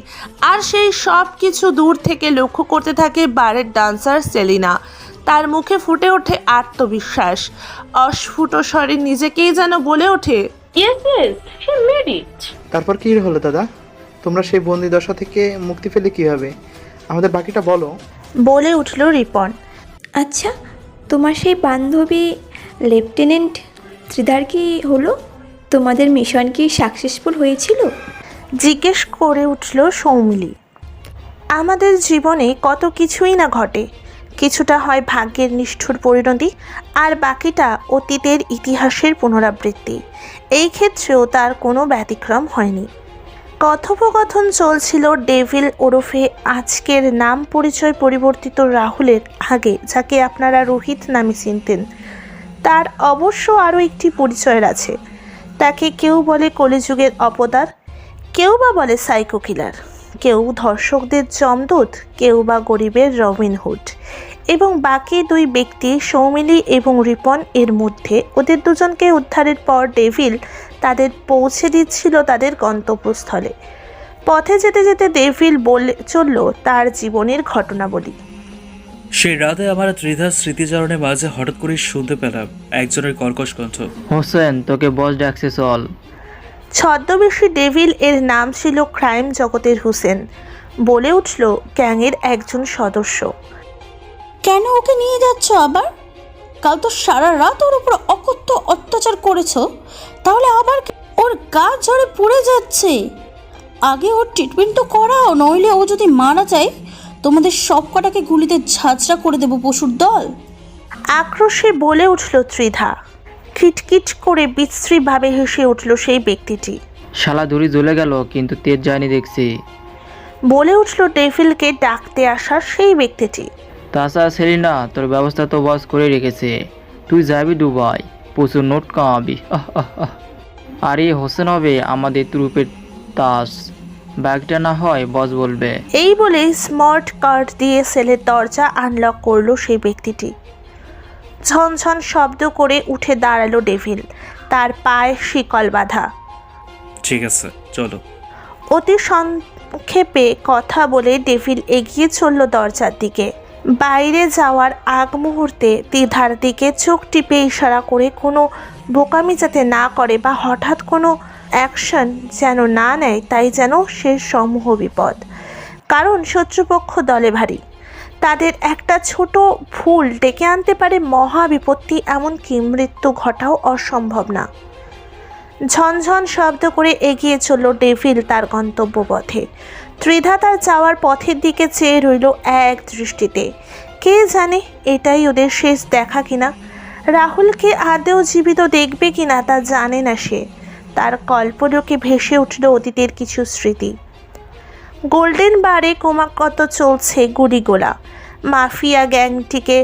আর সেই সব কিছু দূর থেকে লক্ষ্য করতে থাকে বারের ডান্সার সেলিনা। তার মুখে ফুটে ওঠে আত্মবিশ্বাস। অস্ফুট স্বরে নিজেকেই যেন বলে ওঠে, তারপর কি হলো দাদা? তোমরা সেই বন্দি দশা থেকে মুক্তি পেলে কিভাবে? আমাদের বাকিটা বলো। বলে উঠল রিপন। আচ্ছা, তোমার সেই বান্ধবী লেফটেন্যান্ট ত্রিধার কি হলো? তোমাদের মিশন কি সাকসেসফুল হয়েছিল? জিজ্ঞেস করে উঠল সৌমিলি। আমাদের জীবনে কত কিছুই না ঘটে, কিছুটা হয় ভাগ্যের নিষ্ঠুর পরিণতি, আর বাকিটা অতীতের ইতিহাসের পুনরাবৃত্তি। এই ক্ষেত্রেও তার কোনো ব্যতিক্রম হয়নি। কথোপকথন চলছিল ডেভিল ওরফে আজকের নাম পরিচয় পরিবর্তিত রাহুলের আগে, যাকে আপনারা রোহিত নামে চিনতেন। তার অবশ্য আরও একটি পরিচয়ের আছে। তাকে কেউ বলে কলিযুগের অপদার, কেউ বা বলে সাইকো কিলার, কেউ ধর্ষকদের যমদূত, কেউ বা গরিবের রবিনহুড। এবং বাকি 2 ব্যক্তি সৌমিলি এবং রিপন। এর মধ্যে ওদের দুজনকে উদ্ধারের পর ডেভিল তাদের পৌঁছে দিচ্ছিল তাদের গন্তব্যস্থলে। পথে যেতে যেতে ডেভিল বলে চলল তার জীবনের ঘটনাবলী। সেই রাতে আমার ত্রিধার স্মৃতিচারণের মাঝে হঠাৎ করে শুনতে পেলাম একজনের কর্কশ কণ্ঠ। হোসেন, তোকে বস ডাকছে, চল। ছদ্মবেশী ডেভিল এর নাম ছিল ক্রাইম জগতের হুসেন। বলে উঠল গ্যাংয়ের একজন সদস্য। কেন ওকে নিয়ে যাচ্ছ আবার? কাল তো সারা রাত ওর উপর অকথ্য অত্যাচার করেছো, তাহলে আবার ওর গা জ্বরে পুড়ে যাচ্ছে। আগে ওর ট্রিটমেন্ট তো করাও, নইলে ও যদি মারা যায় তোমাদের সব কটাকে গুলিতে ঝাঁঝরা করে দেবো পশুর দল। আক্রোশে বলে উঠল ত্রিধা। খিটখিট করে বিশ্রীভাবে হেসে উঠল সেই ব্যক্তিটি। শালা দড়ি জ্বলে গেল, কিন্তু তেজ যায়নি দেখছি। বলে উঠল ডেভিলকে ডাকতে আসা সেই ব্যক্তিটি। তাছাড়া সেলিনা, তোর ব্যবস্থা তো বস করে রেখেছে। তুই যাবি দুবাই, প্রচুর নোট কামাবি। আর এই হোসেন হবে আমাদের ট্রুপের তাস। ব্যাগটা না হয় বস বলবে। এই বলে স্মার্ট কার্ড দিয়ে সেলের দরজা আনলক করলো সেই ব্যক্তিটি। ঝনঝন শব্দ করে উঠে দাঁড়ালো ডেভিল, তার পায়ে শিকল বাঁধা। ঠিক আছে, চলো। অতি সংক্ষেপে কথা বলে ডেভিল এগিয়ে চলল দরজার দিকে। বাইরে যাওয়ার আগ মুহূর্তে ত্রিধার দিকে চোখ টিপে ইশারা করে কোনো বোকামি যাতে না করে বা হঠাৎ কোনো অ্যাকশন যেন না নেয়, তাই যেন সে সমূহ বিপদ। কারণ শত্রুপক্ষ দলে ভারী। তাদের একটা ছোট ভুল ডেকে আনতে পারে মহা বিপত্তি, এমনকি মৃত্যু ঘটাও অসম্ভব না। ঝনঝন শব্দ করে এগিয়ে চলল ডেভিল তার গন্তব্যপথে। ত্রিধা তার যাওয়ার পথের দিকে চেয়ে রইল এক দৃষ্টিতে। কে জানে এটাই ওদের শেষ দেখা কিনা। রাহুলকে আদৌ জীবিত দেখবে কিনা তা জানে না সে। তার কল্পলোকে ভেসে উঠল অতীতের কিছু স্মৃতি। গোল্ডেন বারে ক্রমাগত চলছে গুলিগোলা। মাফিয়া গ্যাংটিকে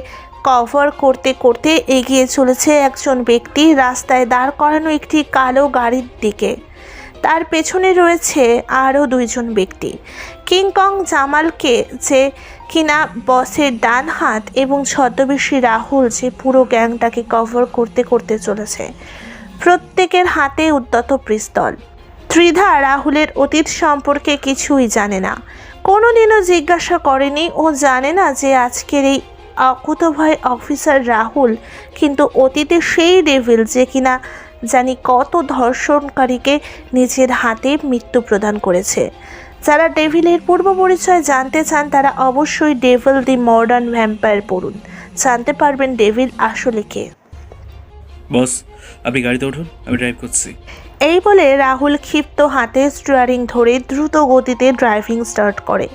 কভার করতে করতে এগিয়ে চলেছে একজন ব্যক্তি রাস্তায় দাঁড় করানো একটি কালো গাড়ির দিকে। তার পেছনে রয়েছে আরও দুইজন ব্যক্তি। কিংকং জামালকে যে কিনা বসের ডান হাত এবং ছদ্মবেশী রাহুল যে পুরো গ্যাংটাকে কভার করতে করতে চলেছে। প্রত্যেকের হাতে উদ্যত পিস্তল। ত্রিধা রাহুলের অতীত সম্পর্কে কিছুই জানে না, কোনোদিনও জিজ্ঞাসা করেনি। ও জানে না যে আজকের এই অকুতভয় অফিসার রাহুল কিন্তু অতীতে সেই ডেভিল যে কিনা জানি কত ধর্ষণকারীকে নিজের হাতে মৃত্যু প্রদান করেছে। যারা ডেভিলের পূর্ব পরিচয় জানতে চান তারা অবশ্যই ডেভিল দি মডার্ন ভ্যাম্পায়ার পড়ুন, জানতে পারবেন ডেভিল আসলে কে। বস, আপনি গাড়িতে উঠুন, আমি ড্রাইভ করছি। এই বলে রাহুল ক্ষিপ্ত হাতে স্টিয়ারিং ধরে দ্রুত গতিতে ড্রাইভিং স্টার্ট করে।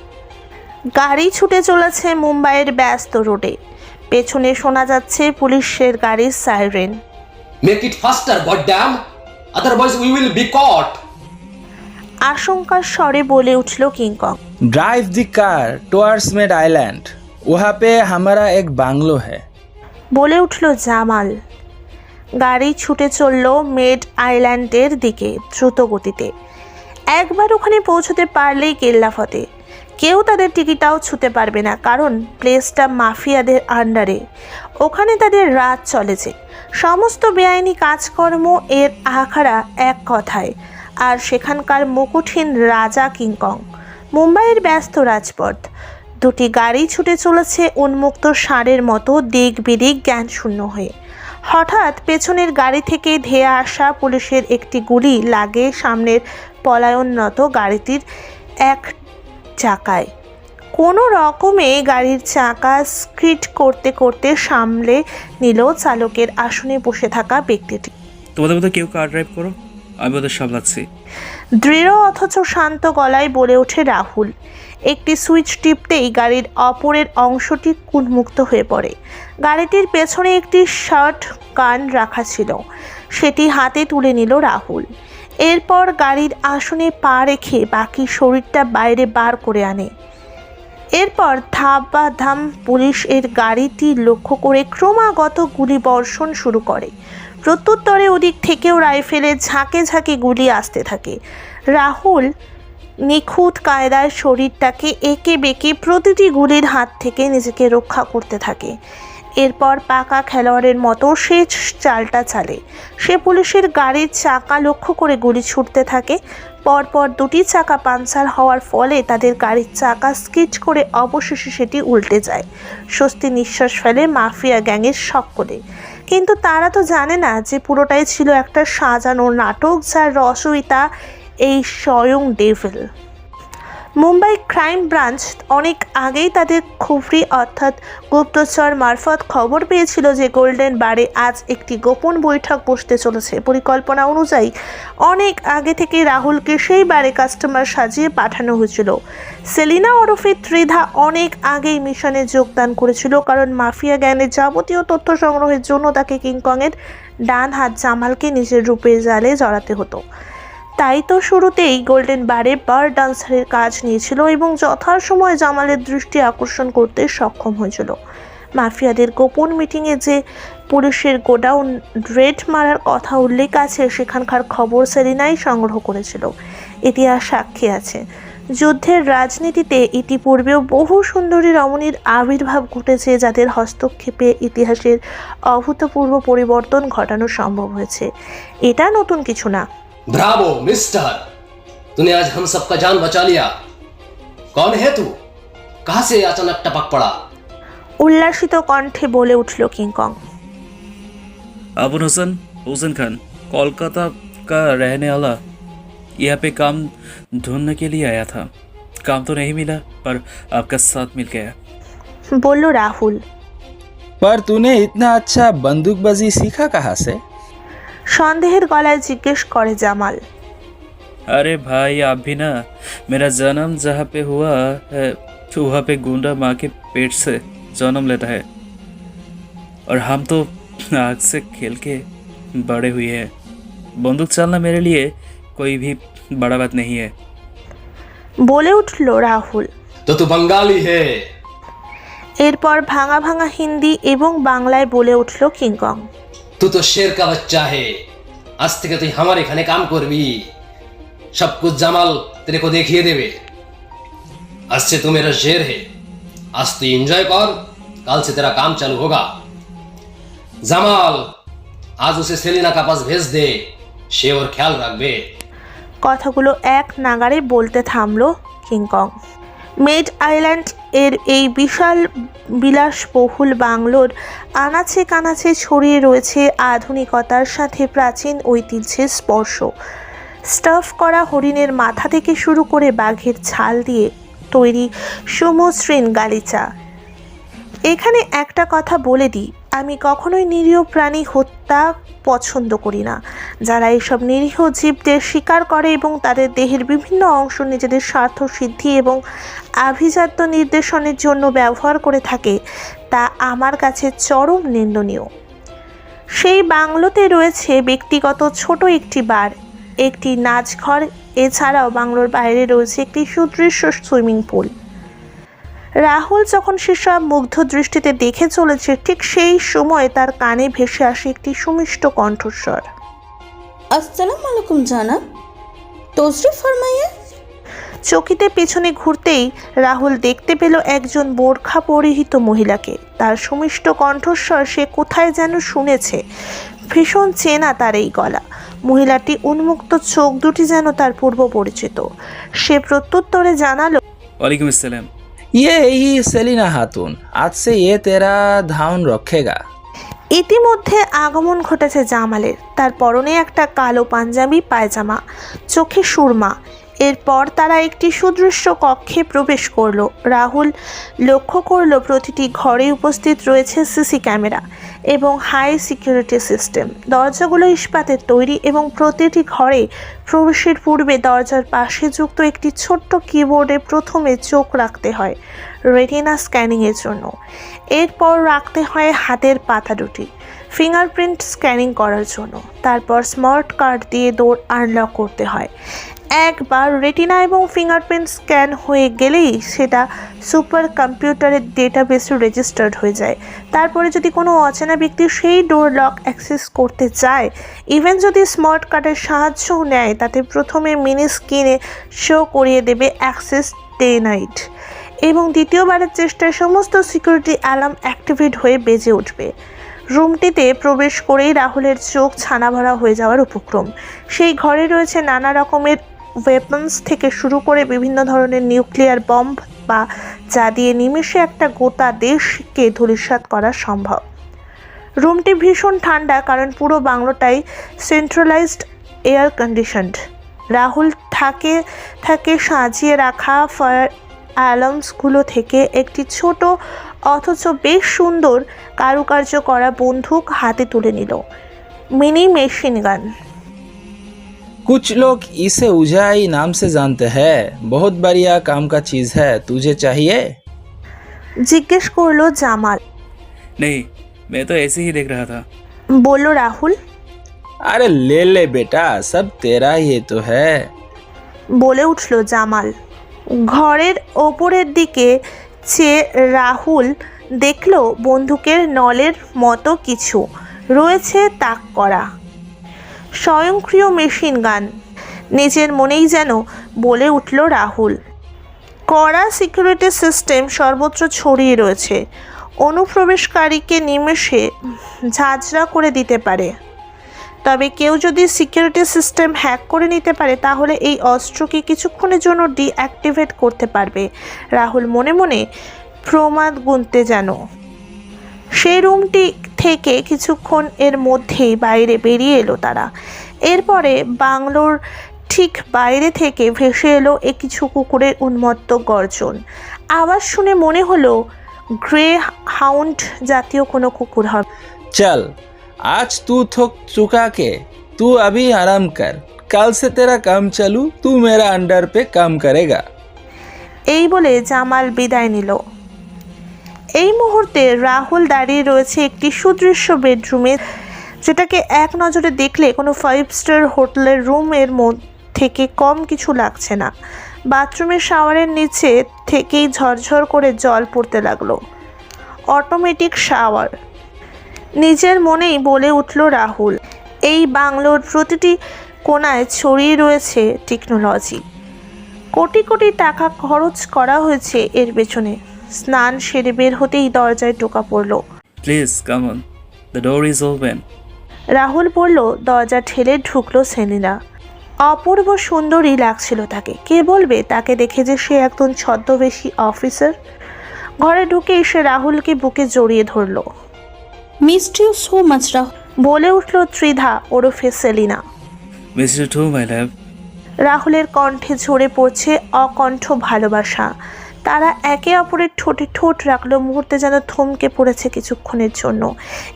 গাড়ি ছুটে চলেছে মুম্বাইয়ের ব্যস্ত রোডে। পেছনে শোনা যাচ্ছে পুলিশের গাড়ির siren. Make it faster goddamn, otherwise we will be caught. আশঙ্কার স্বরে বলে উঠল King Kong. Drive the car towards मेड आइलैंड, वहाँ पे हमारा एक बांग्लो है। বলে উঠল জামাল। গাড়ি ছুটে চলল মেড আইল্যান্ডের দিকে দ্রুত গতিতে। একবার ওখানে পৌঁছতে পারলেই কেল্লাফতে। কেউ তাদের টিকিটাও ছুতে পারবে না, কারণ প্লেসটা মাফিয়াদের আন্ডারে। ওখানে তাদের রাত চলেছে, সমস্ত বেআইনি কাজকর্ম এর আখাড়া এক কথায়। আর সেখানকার মুকুটহীন রাজা কিংকং। মুম্বাইয়ের ব্যস্ত রাজপথ। দুটি গাড়ি ছুটে চলেছে উন্মুক্ত ষাঁড়ের মতো দিক বিদিক জ্ঞান শূন্য হয়ে। হঠাৎ পেছনের গাড়ি থেকে ধেয়ে আসা পুলিশের একটি গুলি লাগে সামনের পলায়নরত গাড়িটির এক চাকায়। কোনো রকমে গাড়ির চাকা স্কিড করতে করতে সামলে নিল চালকের আসনে বসে থাকা ব্যক্তিটি। তোমাদের মধ্যে কেউ কার ড্রাইভ করো, আমি ওদের সামলাচ্ছি। দৃঢ় অথচ শান্ত গলায় বলে ওঠে রাহুল। একটি সুইচ টিপতেই গাড়ির অপরের অংশটি উন্মুক্ত হয়ে পড়ে। গাড়িটির পেছনে একটি শর্ট গান রাখা ছিল, সেটি হাতে তুলে নিল রাহুল। এরপর গাড়ির আসনে পা রেখে বাকি শরীরটা বাইরে বার করে আনে। এরপর ধাম পুলিশ এর গাড়িটি লক্ষ্য করে ক্রমাগত গুলি বর্ষণ শুরু করে। প্রত্যুত্তরে ওদিক থেকেও রাইফেলের ঝাঁকে ঝাঁকে গুলি আসতে থাকে। রাহুল নিখুঁত কায়দায় শরীরটাকে এঁকে বেঁকে প্রতিটি গুলির হাত থেকে নিজেকে রক্ষা করতে থাকে। এরপর পাকা খেলোয়াড়ের মতো সে চালটা চালে। সে পুলিশের গাড়ির চাকা লক্ষ্য করে গুলি ছুটতে থাকে। পরপর দুটি চাকা পাঞ্চার হওয়ার ফলে তাদের গাড়ির চাকা স্কিড করে অবশেষে সেটি উল্টে যায়। স্বস্তি নিঃশ্বাস ফেলে মাফিয়া গ্যাংয়ের সকলে। কিন্তু তারা তো জানে না যে পুরোটাই ছিল একটা সাজানো নাটক, যার রচয়িতা এই স্বয়ং ডেভিল। মুম্বাই ক্রাইম ব্রাঞ্চ অনেক আগেই তাদের খুফরি অর্থাৎ গুপ্তচর মারফত খবর পেয়েছিল যে গোল্ডেন বারে আজ একটি গোপন বৈঠক বসতে চলেছে। পরিকল্পনা অনুযায়ী অনেক আগে থেকে রাহুলকে সেই বারে কাস্টমার সাজিয়ে পাঠানো হয়েছিল। সেলিনা ওরফে ত্রিধা অনেক আগেই মিশনে যোগদান করেছিল, কারণ মাফিয়া গ্যাংয়ের যাবতীয় তথ্য সংগ্রহের জন্য তাকে কিংকংয়ের ডান হাত জামালকে নিজের রূপের জালে জড়াতে হতো। তাই তো শুরুতেই গোল্ডেন বারে বার ডান্সারের কাজ নিয়েছিল এবং যথাসময়ে জামালের দৃষ্টি আকর্ষণ করতে সক্ষম হয়েছিল। মাফিয়াদের গোপন মিটিংয়ে যে পুলিশের গোডাউন রেড মারার কথা উল্লেখ আছে, সেখানকার খবর সেলিনাই সংগ্রহ করেছিল। ইতিহাস সাক্ষী আছে, যুদ্ধের রাজনীতিতে ইতিপূর্বেও বহু সুন্দরী রমণীর আবির্ভাব ঘটেছে, যাদের হস্তক্ষেপে ইতিহাসের অভূতপূর্ব পরিবর্তন ঘটানো সম্ভব হয়েছে। এটা নতুন কিছু না। ब्रावो मिस्टर, तूने आज हम सबका जान बचा लिया। कौन है तू, कहां से अचानक टपक पड़ा? উল্লাসিত কণ্ঠে বলে উঠল কিংকং। अबुल हुसैन खान, कोलकाता का रहने वाला, यहाँ पे काम ढूंढने के लिए आया था। काम तो नहीं मिला, पर आपका साथ मिल गया। বলল রাহুল। पर तूने इतना अच्छा बंदूकबाजी सीखा कहाँ से? সন্দেহের গলায় জিজ্ঞেস করে জামাল। अरे भाई, आप भी ना, मेरा जन्म जहाँ पे हुआ है वहाँ पे गुंडा माँ के पेट से जन्म लेता है, और हम तो आग से खेल के बड़े हुए हैं। बंदूक चलाना मेरे लिए कोई भी बड़ा बात नहीं है। বলে উঠল রাহুল। तो तू बंगाली है। এরপর ভাঙা ভাঙা হিন্দি এবং বাংলায় বলে উঠল কিংকং। तू तो शेर का बच्चा है। आज থেকে তুই हमारे এখানে काम করবি। सब कुछ जमाल तेरे को देखिए देवे। आज से तू मेरा शेर है। आज तू एंजॉय कर, कल से तेरा काम चालू होगा। जमाल आज उसे सेलिना का पास भेज दे, সে ওর খেয়াল রাখবে। কথাগুলো এক নাগাড়ে বলতে থামলো কিংকং। মেড আইল্যান্ড এর এই বিশাল বিলাসবহুল বাংলোর আনাচে কানাচে ছড়িয়ে রয়েছে আধুনিকতার সাথে প্রাচীন ঐতিহ্যের স্পর্শ। স্টাফ করা হরিণের মাথা থেকে শুরু করে বাঘের ছাল দিয়ে তৈরি সুমসৃণ গালিচা। এখানে একটা কথা বলে দিই, আমি কখনোই নিরীহ প্রাণী হত্যা পছন্দ করি না। যারা এইসব নিরীহ জীবদের শিকার করে এবং তাদের দেহের বিভিন্ন অংশ নিজেদের স্বার্থ সিদ্ধি এবং আভিজাত্য নির্দেশনের জন্য ব্যবহার করে থাকে, তা আমার কাছে চরম নিন্দনীয়। সেই বাংলোতে রয়েছে ব্যক্তিগত ছোট একটি বার, একটি নাচঘর, এছাড়াও বাংলোর বাইরে রয়েছে একটি সুদৃশ্য সুইমিং পুল। রাহুল যখন সেসব মুগ্ধ দৃষ্টিতে দেখে চলেছে, ঠিক সেই সময় তার কানে ভেসে আসে একটি সুমিষ্ট কণ্ঠস্বর। আসসালামু আলাইকুম জানাব, তশরিফ ফরমাইয়ে। চকিতে পেছনে ঘুরতেই রাহুল দেখতে পেল একজন বোরখা পরিহিত মহিলাকে। তার সুমিষ্ট কণ্ঠস্বর সে কোথায় যেন শুনেছে। ভীষণ চেনা তার এই গলা। মহিলাটি উন্মুক্ত চোখ দুটি যেন তার পূর্ব পরিচিত। সে প্রত্যুত্তরে জানালো, ওয়ালাইকুম আসসালাম। ये ही सेलिना खातून, आज से ये तेरा ध्यान रखेगा। ইতিমধ্যে আগমন ঘটেছে জামালের। তার পরনে একটা কালো পাঞ্জাবি পায়জামা, চোখে সুরমা। এরপর তারা একটি সুদৃশ্য কক্ষে প্রবেশ করলো। রাহুল লক্ষ্য করলো প্রতিটি ঘরে উপস্থিত রয়েছে সিসি ক্যামেরা এবং হাই সিকিউরিটি সিস্টেম। দরজাগুলো ইস্পাতের তৈরি এবং প্রতিটি ঘরে প্রবেশের পূর্বে দরজার পাশে যুক্ত একটি ছোট্ট কিবোর্ডে প্রথমে চোখ রাখতে হয় রেটিনা স্ক্যানিংয়ের জন্য। এরপর রাখতে হয় হাতের পাতা দুটি ফিঙ্গারপ্রিন্ট স্ক্যানিং করার জন্য। তারপর স্মার্ট কার্ড দিয়ে ডোর আনলক করতে হয়। একবার রেটিনা এবং ফিঙ্গারপ্রিন্ট স্ক্যান হয়ে গেলেই সেটা সুপার কম্পিউটারের ডেটাবেসে রেজিস্টার্ড হয়ে যায়। তারপরে যদি কোনো অচেনা ব্যক্তি সেই ডোর লক অ্যাক্সেস করতে চায়, ইভেন যদি স্মার্ট কার্ডের সাহায্যও নেয়, তাতে প্রথমে মিনি স্ক্রিনে শো করিয়ে দেবে অ্যাক্সেস ডেনাইড এবং দ্বিতীয়বারের চেষ্টায় সমস্ত সিকিউরিটি অ্যালার্ম অ্যাক্টিভেট হয়ে বেজে উঠবে। রুমটিতে প্রবেশ করেই রাহুলের চোখ ছানাভরা হয়ে যাওয়ার উপক্রম। সেই ঘরে রয়েছে নানা রকমের ওয়েপন্স থেকে শুরু করে বিভিন্ন ধরনের নিউক্লিয়ার বম্ব, বা যা দিয়ে নিমেষে একটা গোটা দেশকে ধূলিসাৎ করা সম্ভব। রুমটি ভীষণ ঠান্ডা, কারণ পুরো বাংলোটাই সেন্ট্রালাইজড এয়ার কন্ডিশনড। রাহুল থাকে সাজিয়ে রাখা ফায়ার অ্যালার্মসগুলো থেকে একটি ছোট অথচ বেশ সুন্দর কারুকার্য করা বন্দুক হাতে তুলে নিল। Mini machine gun. कुछ लोग इसे उजाई नाम से जानते हैं, बहुत बढ़िया काम का चीज़ है, तुझे चाहिए? জিজ্ঞেস করলো জামাল। नहीं, मैं तो ऐसे ही देख रहा था। বলল রাহুল। अरे ले ले बेटा, सब तेरा ही तो है। বলে উঠল জামাল। ঘরের ওপরের দিকে চেয়ে রাহুল দেখল বন্দুকের নলের মতো কিছু রয়েছে তাক করা। স্বয়ংক্রিয় মেশিন গান। নিজের মনেই যেন বলে উঠল রাহুল। কড়া সিকিউরিটি সিস্টেম সর্বত্র ছড়িয়ে রয়েছে। অনুপ্রবেশকারীকে নিমেষে ঝাঁঝরা করে দিতে পারে। তবে কেউ যদি সিকিউরিটি সিস্টেম হ্যাক করে নিতে পারে, তাহলে এই অস্ত্রকে কিছুক্ষণের জন্য ডিঅ্যাক্টিভেট করতে পারবে। রাহুল মনে মনে প্রমাদ গুনতে যেন। সেই রুমটি থেকে কিছুক্ষণ এর মধ্যেই বাইরে বেরিয়ে এলো তারা। এরপরে বাংলোর ঠিক বাইরে থেকে ভেসে এলো কিছু কুকুরের উন্মত্ত গর্জন। আওয়াজ শুনে মনে হলো গ্রে হাউন্ড জাতীয় কোনো কুকুর হবে। चल, आज तू थक चुका के तू अभी आराम कर, कल से तेरा काम चालू, तू मेरा अंडर पे काम करेगा। এই বলে জামাল বিদায় নিল। এই মুহূর্তে রাহুল দাঁড়িয়ে রয়েছে একটি সুদৃশ্য বেডরুমে, যেটাকে এক নজরে দেখলে কোনো 5 স্টার হোটেলের রুমের থেকে কম কিছু লাগছে না। বাথরুমের শাওয়ারের নিচে থেকেই ঝরঝর করে জল পড়তে লাগলো। Automatic shower. নিজের মনেই বলে উঠল রাহুল। এই বাংলোর প্রতিটি কোণায় ছড়িয়ে রয়েছে টেকনোলজি। কোটি কোটি টাকা খরচ করা হয়েছে এর পেছনে। স্নান সেরে বের হতেই দরজায় টোকা পড়ল। Please come on, the door is open. Rahul বলল। দরজা ঠেলে ঢুকলো সেলিনা। অপূর্ব সুন্দরী লাগছিল তাকে। কে বলবে তাকে দেখে যে সে একজন ছদ্মবেশী অফিসার? ঘরে ঢুকেই সে রাহুলকে বুকে জড়িয়ে ধরল। Missed you so much Rahul. বলে উঠল ত্রিধা ওরফে Selina. Miss you too my love. রাহুলের কণ্ঠে ঝরে পড়ছে অকণ্ঠ ভালোবাসা। তারা একে অপরের ঠোঁটে ঠোঁট রাখলো। মুহূর্তে যেন থমকে পড়েছে কিছুক্ষণের জন্য।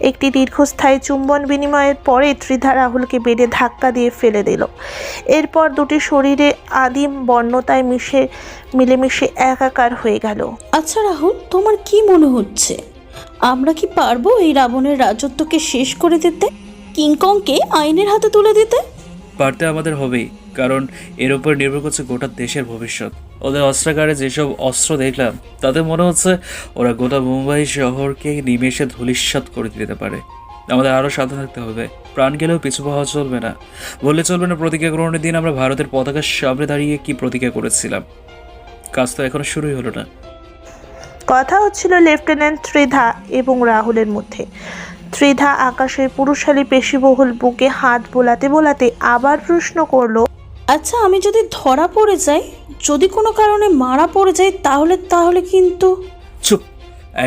একটি দীর্ঘস্থায়ী চুম্বন বিনিময়ের পরে ত্রিধা রাহুলকে বেডে ধাক্কা দিয়ে ফেলে দিল। এরপর দুটি শরীরে আদিম বর্ণতায় মিলেমিশে একাকার হয়ে গেল। আচ্ছা রাহুল, তোমার কি মনে হচ্ছে আমরা কি পারবো এই রাবণের রাজত্বকে শেষ করে দিতে, কিংকংকে আইনের হাতে তুলে দিতে? পারতে আমাদের হবেই, কারণ এর উপর নির্ভর করছে গোটা দেশের ভবিষ্যৎ। ওদের অস্ত্রাগারে যেসব অস্ত্র দেখলাম তাতে মনে হচ্ছে ওরা গোটা মুম্বাই শহরকে নিমেষে ধূলিসাৎ করে দিতে পারে। আমাদের আরও সাবধান থাকতে হবে। প্রাণ গেলেও পিছু পাওয়া চলবে না। বললে চলবে না প্রতিজ্ঞা গ্রহণের দিন আমরা ভারতের পতাকার সামনে দাঁড়িয়ে কি প্রতিজ্ঞা করেছিলাম। কাজ তো এখনো শুরুই হলো না। কথা হচ্ছিল লেফটেন্যান্ট ত্রিধা এবং রাহুলের মধ্যে। ত্রিধা আকাশের পুরুষালী পেশিবহুল বুকে হাত বোলাতে বোলাতে আবার প্রশ্ন করলো, আচ্ছা আমি যদি ধরা পড়ে যাই, যদি কোনো কারণে মারা পড়ে যাই, তাহলে কিন্তু। চুপ,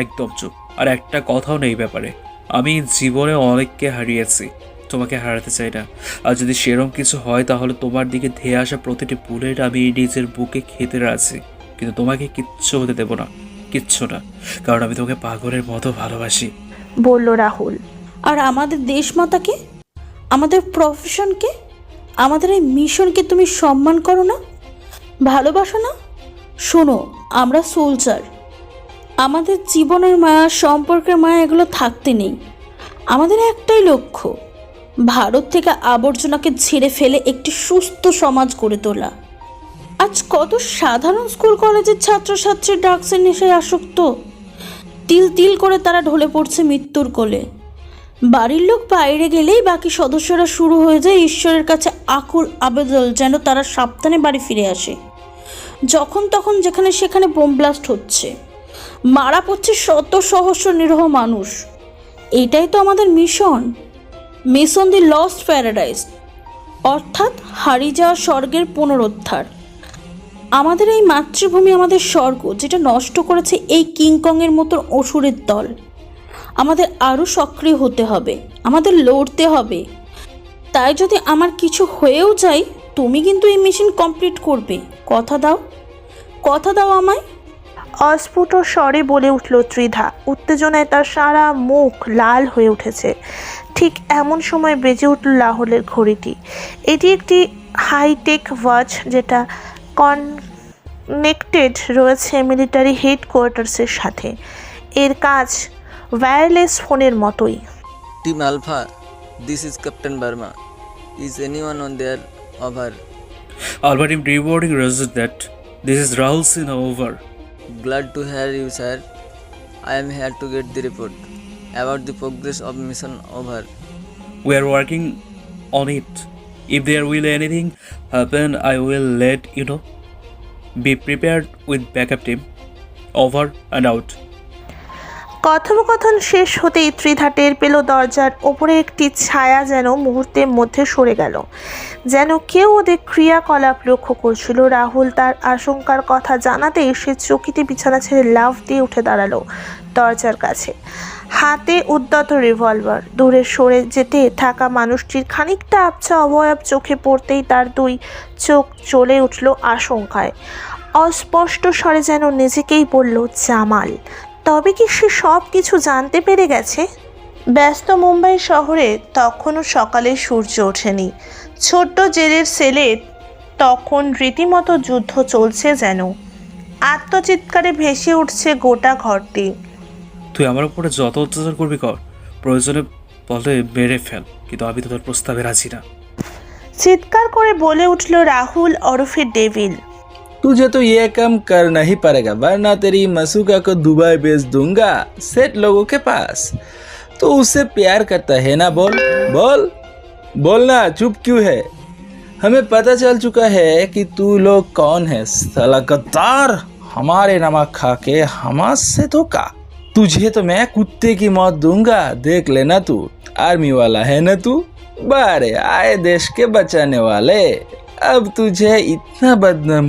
একদম চুপ। আর একটা কথাও নেই ব্যাপারে। আমি জীবনে অনেককে হারিয়েছি, তোমাকে হারাতে চাই না। আর যদি সেরকম কিছু হয় তাহলে তোমার দিকে ধেয়ে আসা প্রতিটি বুলেট আমি নিজের বুকে খেতে আছি, কিন্তু তোমাকে কিচ্ছু হতে দেবো না, কিচ্ছু না, কারণ আমি তোমাকে পাগলের মতো ভালোবাসি, বলল রাহুল। আর আমাদের দেশমাতাকে, আমাদের প্রফেশনকে, আমাদের এই মিশনকে তুমি সম্মান করো না, ভালোবাসো না? শোনো, আমরা সোলজার। আমাদের জীবনের মায়া, সম্পর্কের মায়া এগুলো থাকতে নেই। আমাদের একটাই লক্ষ্য, ভারত থেকে আবর্জনাকে ঝেড়ে ফেলে একটি সুস্থ সমাজ গড়ে তোলা। আজ কত সাধারণ স্কুল কলেজের ছাত্রছাত্রী ড্রাগসের নেশায় আসক্ত। তিল তিল করে তারা ঢলে পড়ছে মৃত্যুর কোলে। বাড়ির লোক বাইরে গেলেই বাকি সদস্যরা শুরু হয়ে যায় ঈশ্বরের কাছে আকুল আবেদন যেন তারা সাবধানে বাড়ি ফিরে আসে। যখন তখন যেখানে সেখানে বোম ব্লাস্ট হচ্ছে, মারা পড়ছে শত সহস্র নিরীহ মানুষ। এটাই তো আমাদের মিশন দি লস্ট প্যারাডাইস, অর্থাৎ হারিয়ে যাওয়া স্বর্গের পুনরুদ্ধার। আমাদের এই মাতৃভূমি আমাদের স্বর্গ, যেটা নষ্ট করেছে এই কিংকংয়ের মতন অসুরের দল। আমাদের আরও সক্রিয় হতে হবে, আমাদের লড়তে হবে। তাই যদি আমার কিছু হয়েও যায়, তুমি কিন্তু এই মিশন কমপ্লিট করবে। কথা দাও আমায়। অস্ফুট স্বরে বলে উঠল ত্রিধা। উত্তেজনায় তার সারা মুখ লাল হয়ে উঠেছে। ঠিক এমন সময় বেজে উঠল রাহুলের ঘড়িটি। এটি একটি হাইটেক ওয়াচ, যেটা কানেক্টেড রয়েছে মিলিটারি হেডকোয়ার্টার্সের সাথে। এর কাজ ওয়্যারলেস ফোনের মতোই। Team alpha, this is captain Barma. Is anyone on there over? Alpha team rewarding Roger that. This is Rahul Sinha over. Glad to hear you, sir. I am here to get the report about the progress of mission over. We are working on it. If there will anything happen, I will let you know. Be prepared with backup team. Over and out. কথোপকথন শেষ হতেই ত্রিধা টের পেল দরজার ওপরে একটি ছায়া যেন মুহূর্তের মধ্যে সরে গেল, যেন কেউ ওদের ক্রিয়াকলাপ লক্ষ্য করছিল। রাহুল তার আশঙ্কার কথা জানাতেই সে চকিতে বিছানা ছেড়ে লাফ দিয়ে উঠে দাঁড়ালো দরজার কাছে, হাতে উদ্যত রিভলভার। দূরে সরে যেতে থাকা মানুষটির খানিকটা আবছা অবয়ব চোখে পড়তেই তার দুই চোখ জ্বলে উঠল আশঙ্কায়। অস্পষ্ট স্বরে যেন নিজেকেই বলল, জামাল। তবে কি সে সব কিছু জানতে পেরে গেছে? ব্যস্ত মুম্বাই শহরে তখনও সকালে সূর্য ওঠেনি। ছোট্ট জেলের সেলে তখন রীতিমতো যুদ্ধ চলছে যেন। আত্মচিৎকারে ভেসে উঠছে গোটা ঘরটি। তুই আমার উপরে যত অত্যাচার করবি কর, প্রয়োজনে বলে মেরে ফেল, কিন্তু আমি তোদের প্রস্তাবে রাজি না। চিৎকার করে বলে উঠল রাহুল ওরফে ডেভিল। तुझे तो ये काम करना ही पड़ेगा, वरना तेरी मसूका को दुबई भेज दूंगा सेठ लोगों के पास। तो उससे प्यार करता है ना? बोल बोल बोलना, चुप क्यों है? हमें पता चल चुका है कि तू लोग कौन है। साला गद्दार, हमारे नमक खा के हमारे से धोखा। तुझे तो मैं कुत्ते की मौत दूंगा, देख लेना। तू आर्मी वाला है ना तू? बारे आए देश के बचाने वाले। अब तुझे इतना बदनाम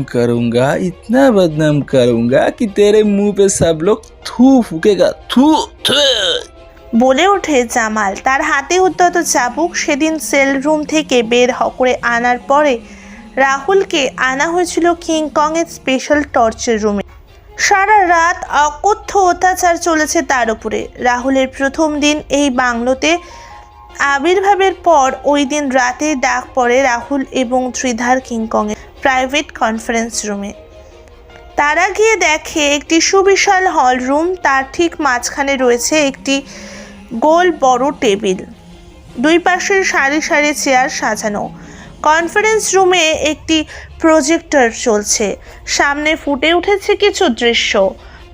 करूंगा कि तेरे मुंह पे सब लोग थू फूकेगा, थू थू। বলে ওঠে জামাল। তার হাতে উদ্যত চাবুক সেদিন সেল রুম থেকে বের করে আনার পরে রাহুলকে আনা হয়েছিল কিংকংয়ের স্পেশাল টর্চার রুমে। সারা রাত অকথ্য অত্যাচার চলেছে তার উপরে। রাহুলের প্রথম দিন এই বাংলোতে আবির্ভাবের পর ওই দিন রাতে ডাক পড়ে রাহুল এবং ত্রিধার কিংকংয়ের প্রাইভেট কনফারেন্স রুমে। তারা গিয়ে দেখে একটি সুবিশাল হল রুম, তার ঠিক মাঝখানে রয়েছে একটি গোল বড় টেবিল, দুই পাশের সারি সারি চেয়ার সাজানো। কনফারেন্স রুমে একটি প্রজেক্টর চলছে, সামনে ফুটে উঠেছে কিছু দৃশ্য,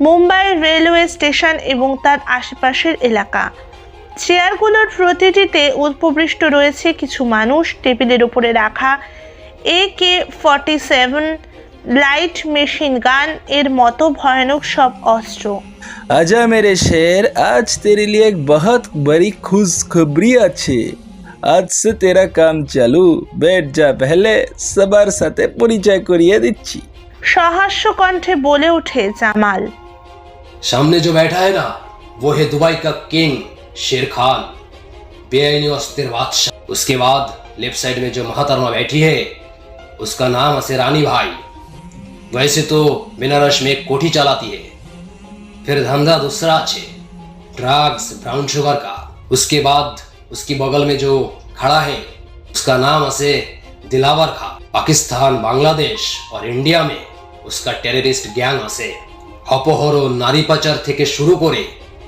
মুম্বাইয়ের রেলওয়ে স্টেশন এবং তার আশেপাশের এলাকা। চেয়ারগুলোর প্রতিটিতে উপবিষ্ট রয়েছে কিছু মানুষ। টেবিলের উপরে রাখা AK-47 লাইট মেশিন গান এর মতো ভয়ানক সব অস্ত্র। आजा मेरे शेर, आज तेरे लिए एक बहुत बड़ी खुशखबरी अच्छी। आज से तेरा काम चालू, बैठ जा पहले, सबर साथे परिचय करिए दिच्छी। সহাস্য কণ্ঠে বলে ওঠে জামাল। सामने जो बैठा है ना, वो है दुबई का किंग शेर खान, बेआईनी अस्थिर बादशाह। उसके बाद लेफ्ट साइड में जो महतरमा बैठी है, उसका नाम है रानी भाई। वैसे तो बनारस में एक कोठी चलाती है, फिर धंधा दूसरा है ड्रग्स ब्राउन शुगर का। उसके बाद उसकी बगल में जो खड़ा है, उसका नाम है दिलावर खां। पाकिस्तान, बांग्लादेश और इंडिया में उसका टेररिस्ट গ্যাং আছে। অপহরণ, নারী পাচার থেকে শুরু করে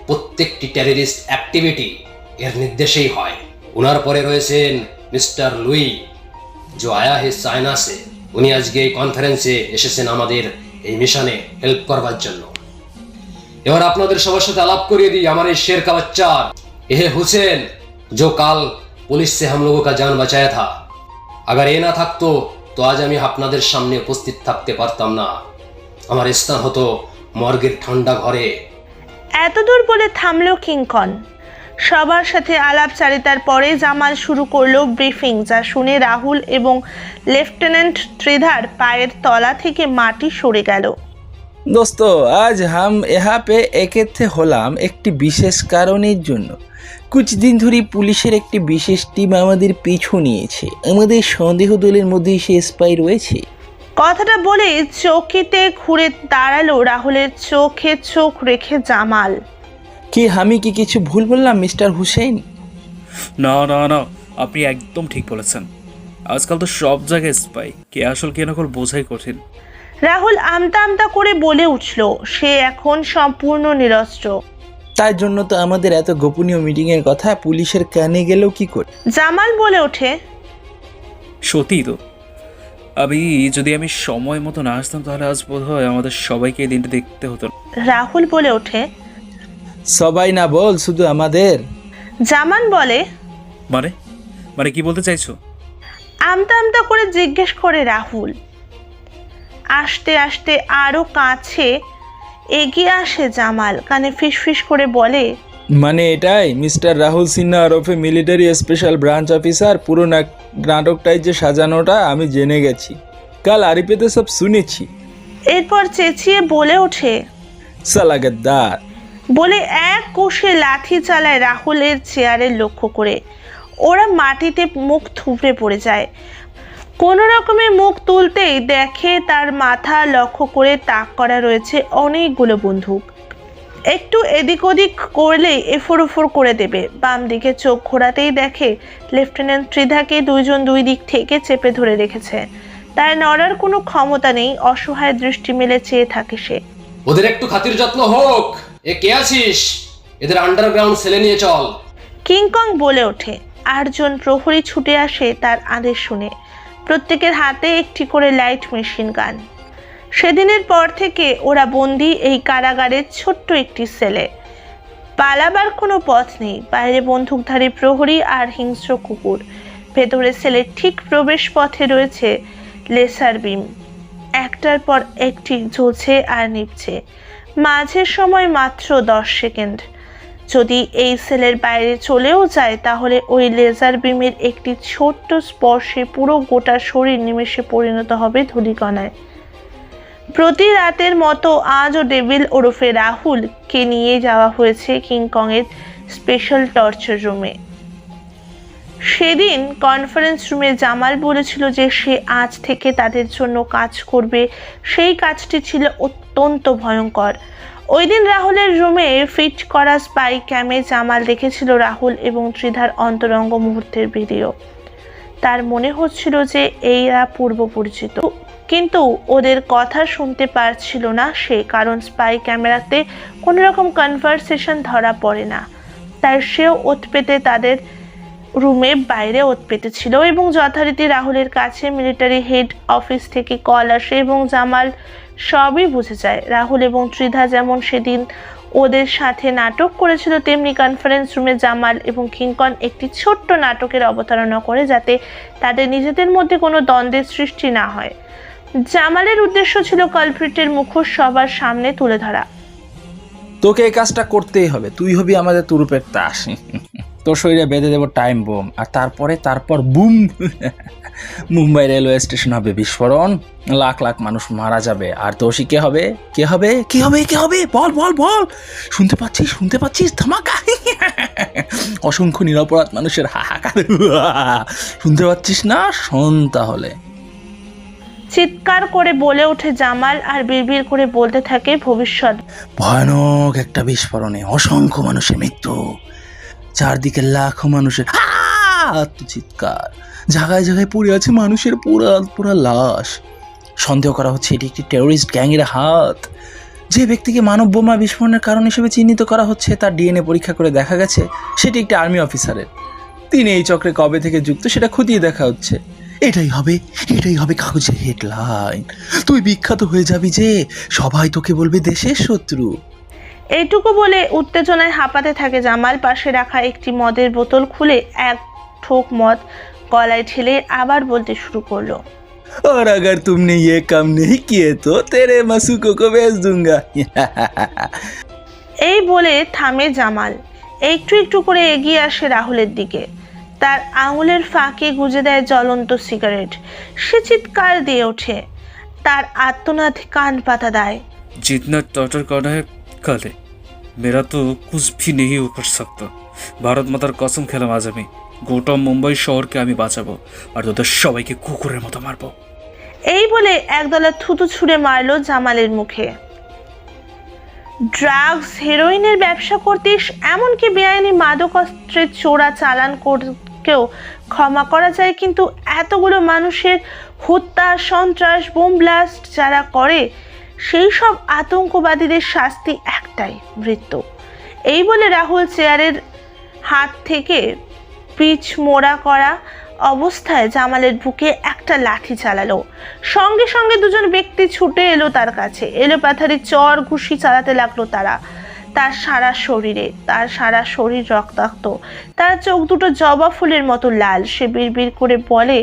প্রত্যেকটি টেররিস্ট অ্যাক্টিভিটি এর নির্দেশেই হয়। ওনার পরে রয়েছেন মিস্টার লুই, जो आया है চায়না से। উনি আজকে এই কনফারেন্সে এসেছেন আমাদের এই মিশনে হেল্প করবার জন্য। এবার আপনাদের সবার সাথে আলাপ করিয়ে দিই আমার এই शेर का बच्चा, यह हुसैन, जो काल पुलिस से हम लोगों का जान बचाया था। अगर ये ना থাকতো তো আজ আমি আপনাদের সামনে উপস্থিত থাকতে পারতাম না। আমার স্থান হতো মর্গের ঠান্ডা ঘরে। এতদূর বলে থামল কিংকং। সবার সাথে আলাপচারিতার পরে জামাল শুরু করলো ব্রিফিং, যা শুনে রাহুল এবং লেফটেন্যান্ট ত্রিধার পায়ের তলা থেকে মাটি সরে গেল। दोस्तों, आज हम यहाँ पे একত্রে হলাম একটি বিশেষ কারণের জন্য। कुछ दिन ধরে পুলিশের একটি বিশেষ টিম আমাদের পিছু নিয়েছে। আমাদের সন্দেহ দলের মধ্যে সে স্পাই রয়েছে। কথাটা বলে চৌকিতে ঘুরে দাঁড়ালো রাহুলের চোখে চোখ রেখে জামাল। কি আমি কি কিছু ভুল বললাম মিস্টার হুসেন? না না না, আপনি একদম ঠিক বলেছেন। আজকাল তো সব জায়গায় স্পাই, কে আসল কে নকল বোঝাই কঠিন। রাহুল আমতা আমতা করে বলে উঠল, সে এখন সম্পূর্ণ নিরস্ত্র। তার জন্য তো আমাদের এত গোপনীয় মিটিং এর কথা পুলিশের কানে গেলেও কি করে? জামাল বলে ওঠে, সত্যি তো, যদি আমি সময় মতো না আসতাম তাহলে আজ বোধ হয় আমাদের সবাইকে এই দিনটা দেখতে হতো। রাহুল বলে ওঠে, সবাই না বল, শুধু আমাদের। জামান বলে, মানে মানে কি বলতে চাইছো? আমতা আমতা করে জিজ্ঞেস করে রাহুল। আস্তে আস্তে আরো কাছে এগিয়ে আসে জামাল, কানে ফিসফিস করে বলে, মানে এটাই মিস্টার রাহুল সিনহা ওরফে মিলিটারি স্পেশাল ব্রাঞ্চ অফিসার। পুরো নাটকটাই যে সাজানোটা আমি জেনে গেছি, কাল আরিফেতে সব শুনেছি। এরপর চেঁচিয়ে বলে ওঠে, সালা গদ্দার। বলে এক কোষে লাঠি চালায় রাহুলের চেয়ারে লক্ষ্য করে। ওরা মাটিতে মুখ থুবড়ে পড়ে যায়। কোনো রকমে মুখ তুলতেই দেখে তার মাথা লক্ষ্য করে তাক করা রয়েছে অনেকগুলো বন্দুক। একটু এদিক ওদিক করলেই এফোর ওফোর করে দেবে। বাম দিকে চোখ ঘোরাতেই দেখে লেফটেন্যান্ট ত্রিধাকে দুইজন দুই দিক থেকে চেপে ধরে রেখেছে। তার নড়ার কোনো ক্ষমতা নেই, অসহায় দৃষ্টি মেলে চেয়ে থাকে সে। ওদের একটু খাতির যত্ন হোক। এ কে আছিস? এদের আন্ডারগ্রাউন্ড সেলে নিয়ে চল। কিংকং বলে ওঠে। 8 জন প্রহরী ছুটে আসে তার আদেশ শুনে, প্রত্যেকের হাতে একটি করে লাইট মেশিন গান। সেদিনের পর থেকে ওরা বন্দি এই কারাগারের ছোট্ট একটি সেলে। পালাবার কোনো পথ নেই। বাইরে বন্দুকধারী প্রহরী আর হিংস্র কুকুর। ভেতরে সেলের ঠিক প্রবেশ পথে রয়েছে লেসার বিম, একটার পর একটি জ্বলছে আর নিভছে। মাঝের সময় মাত্র 10 সেকেন্ড। যদি এই সেলের বাইরে চলেও যায় তাহলে ওই লেজার বিমের একটি ছোট্ট স্পর্শে পুরো গোটা শরীর নিমেষে পরিণত হবে ধূলিকণায়। প্রতি রাতের মতো আজও ডেভিল ওরফে রাহুলকে নিয়ে যাওয়া হয়েছে কিংকংয়ের স্পেশাল টর্চার রুমে। সেদিন কনফারেন্স রুমে জামাল বলেছিল যে সে আজ থেকে তাদের জন্য কাজ করবে। সেই কাজটি ছিল অত্যন্ত ভয়ঙ্কর। ওই দিন রাহুলের রুমে ফিট করা স্পাই ক্যামে জামাল দেখেছিল রাহুল এবং ত্রিধার অন্তরঙ্গ মুহূর্তের ভিডিও। তার মনে হচ্ছিল যে এরা পূর্ব পরিচিত, কিন্তু ওদের কথা শুনতে পারছিল না সে, কারণ স্পাই ক্যামেরাতে কোনো রকম কনভারসেশন ধরা পড়ে না। তাই সেও ওত পেতে তাদের রুমে বাইরে ওত পেতেছিল এবং যথারীতি রাহুলের কাছে মিলিটারি হেড অফিস থেকে কল আসে এবং জামাল সবই বুঝে যায়। রাহুল এবং ত্রিধা যেমন সেদিন ওদের সাথে নাটক করেছিল, তেমনি কনফারেন্স রুমে জামাল এবং কিংকং একটি ছোট্ট নাটকের অবতারণা করে, যাতে তাদের নিজেদের মধ্যে কোনো দ্বন্দ্বের সৃষ্টি না হয়। জামালের উদ্দেশ্য ছিল কালপ্রিটের মুখোশ সবার সামনে তুলে ধরা। তোকে এই কাজটা করতেই হবে, তুই হবি আমাদের তুরুপের তাস। তোর শরীরে বেঁধে দেবো টাইম বোম, আর তারপর বুম, মুম্বাই রেলওয়ে স্টেশন হবে বিস্ফোরণ, লাখ লাখ মানুষ মারা যাবে, আর দোষী কে হবে? কে হবে? কে হবে? কে হবে? বল বল বল, শুনতে পাচ্ছিস? ধামাকা, অসংখ্য নিরপরাধ মানুষের হাহাকার। শুনতে পাচ্ছিস না? শোন তাহলে। চিৎকার করে বলে ওঠে জামাল আর বিড়বিড় করে বলতে থাকে ভবিষ্যৎ। ভয়ানক একটা বিস্ফোরণে অসংখ্য মানুষের মৃত্যু, চারদিকে লাখো মানুষের চিৎকার, জায়গায় জায়গায় পড়ে আছে মানুষের পুরা লাশ। সন্দেহ করা হচ্ছে এটি একটি টেরোরিস্ট গ্যাংয়ের হাত। যে ব্যক্তিকে মানব বোমা বিস্ফোরণের কারণ হিসেবে চিহ্নিত করা হচ্ছে তার ডিএনএ পরীক্ষা করে দেখা গেছে সেটি একটি আর্মি অফিসারের। তিনি এই চক্রে কবে থেকে যুক্ত সেটা খতিয়ে দেখা হচ্ছে। এটাই হবে কাগজের হেডলাইন। তুই বিখ্যাত হয়ে যাবি যে, সবাই তোকে বলবে দেশের শত্রু। এইটুকু বলে উত্তেজনায় হাঁপাতে থাকে জামাল। পাশে রাখা একটি মদের বোতল খুলে এক ঠোক মদ গলায় ঠেলে আবার বলতে শুরু করলো, और अगर तुमने ये काम नहीं किए तो तेरे मसूकों को बेच दूंगा। এই বলে থামে জামাল। একটু একটু করে এগিয়ে আসে রাহুলের দিকে। তার আঙুলের ফাঁকে গুজে দেয় জ্বলন্ত সিগারেট। সে চিৎকার দিয়ে ওঠে। তার আর্তনাদ কান পাতা দেয়। जितना टॉर्चर करना है कर ले, मेरा तो कुछ भी नहीं कर सकता। ভারত মাতার কসম খেলাম আজ আমি গোটা মুম্বাই শহরকে আমি বাঁচাবো, আর তোদের সবাইকে কুকুরের মতো মারবো। এই বলে একদলা থুতু ছুঁড়ে মারলো জামালের মুখে। ড্রাগস, হেরোইনের ব্যবসা করতিস, এমনকি বেআইনি মাদকাস্ত্রের চোরা চালান কেউ ক্ষমা করা যায়, কিন্তু এতগুলো মানুষের হত্যা, সন্ত্রাস, বোম ব্লাস্ট যারা করে সেই সব আতঙ্কবাদীদের শাস্তি একটাই, মৃত্যু। এই বলে রাহুল চেয়ারের হাত থেকে পিচ মোড়া করা অবস্থায় জামালের বুকে একটা লাঠি চালালো। সঙ্গে সঙ্গে দুজন ব্যক্তি ছুটে এলো তার কাছে। এলোপাথারি চর ঘুষি চালাতে লাগলো তারা। তার সারা শরীর রক্তাক্ত, তার চোখ দুটো জবা ফুলের মতো লাল। সে বিড়বিড় করে বলে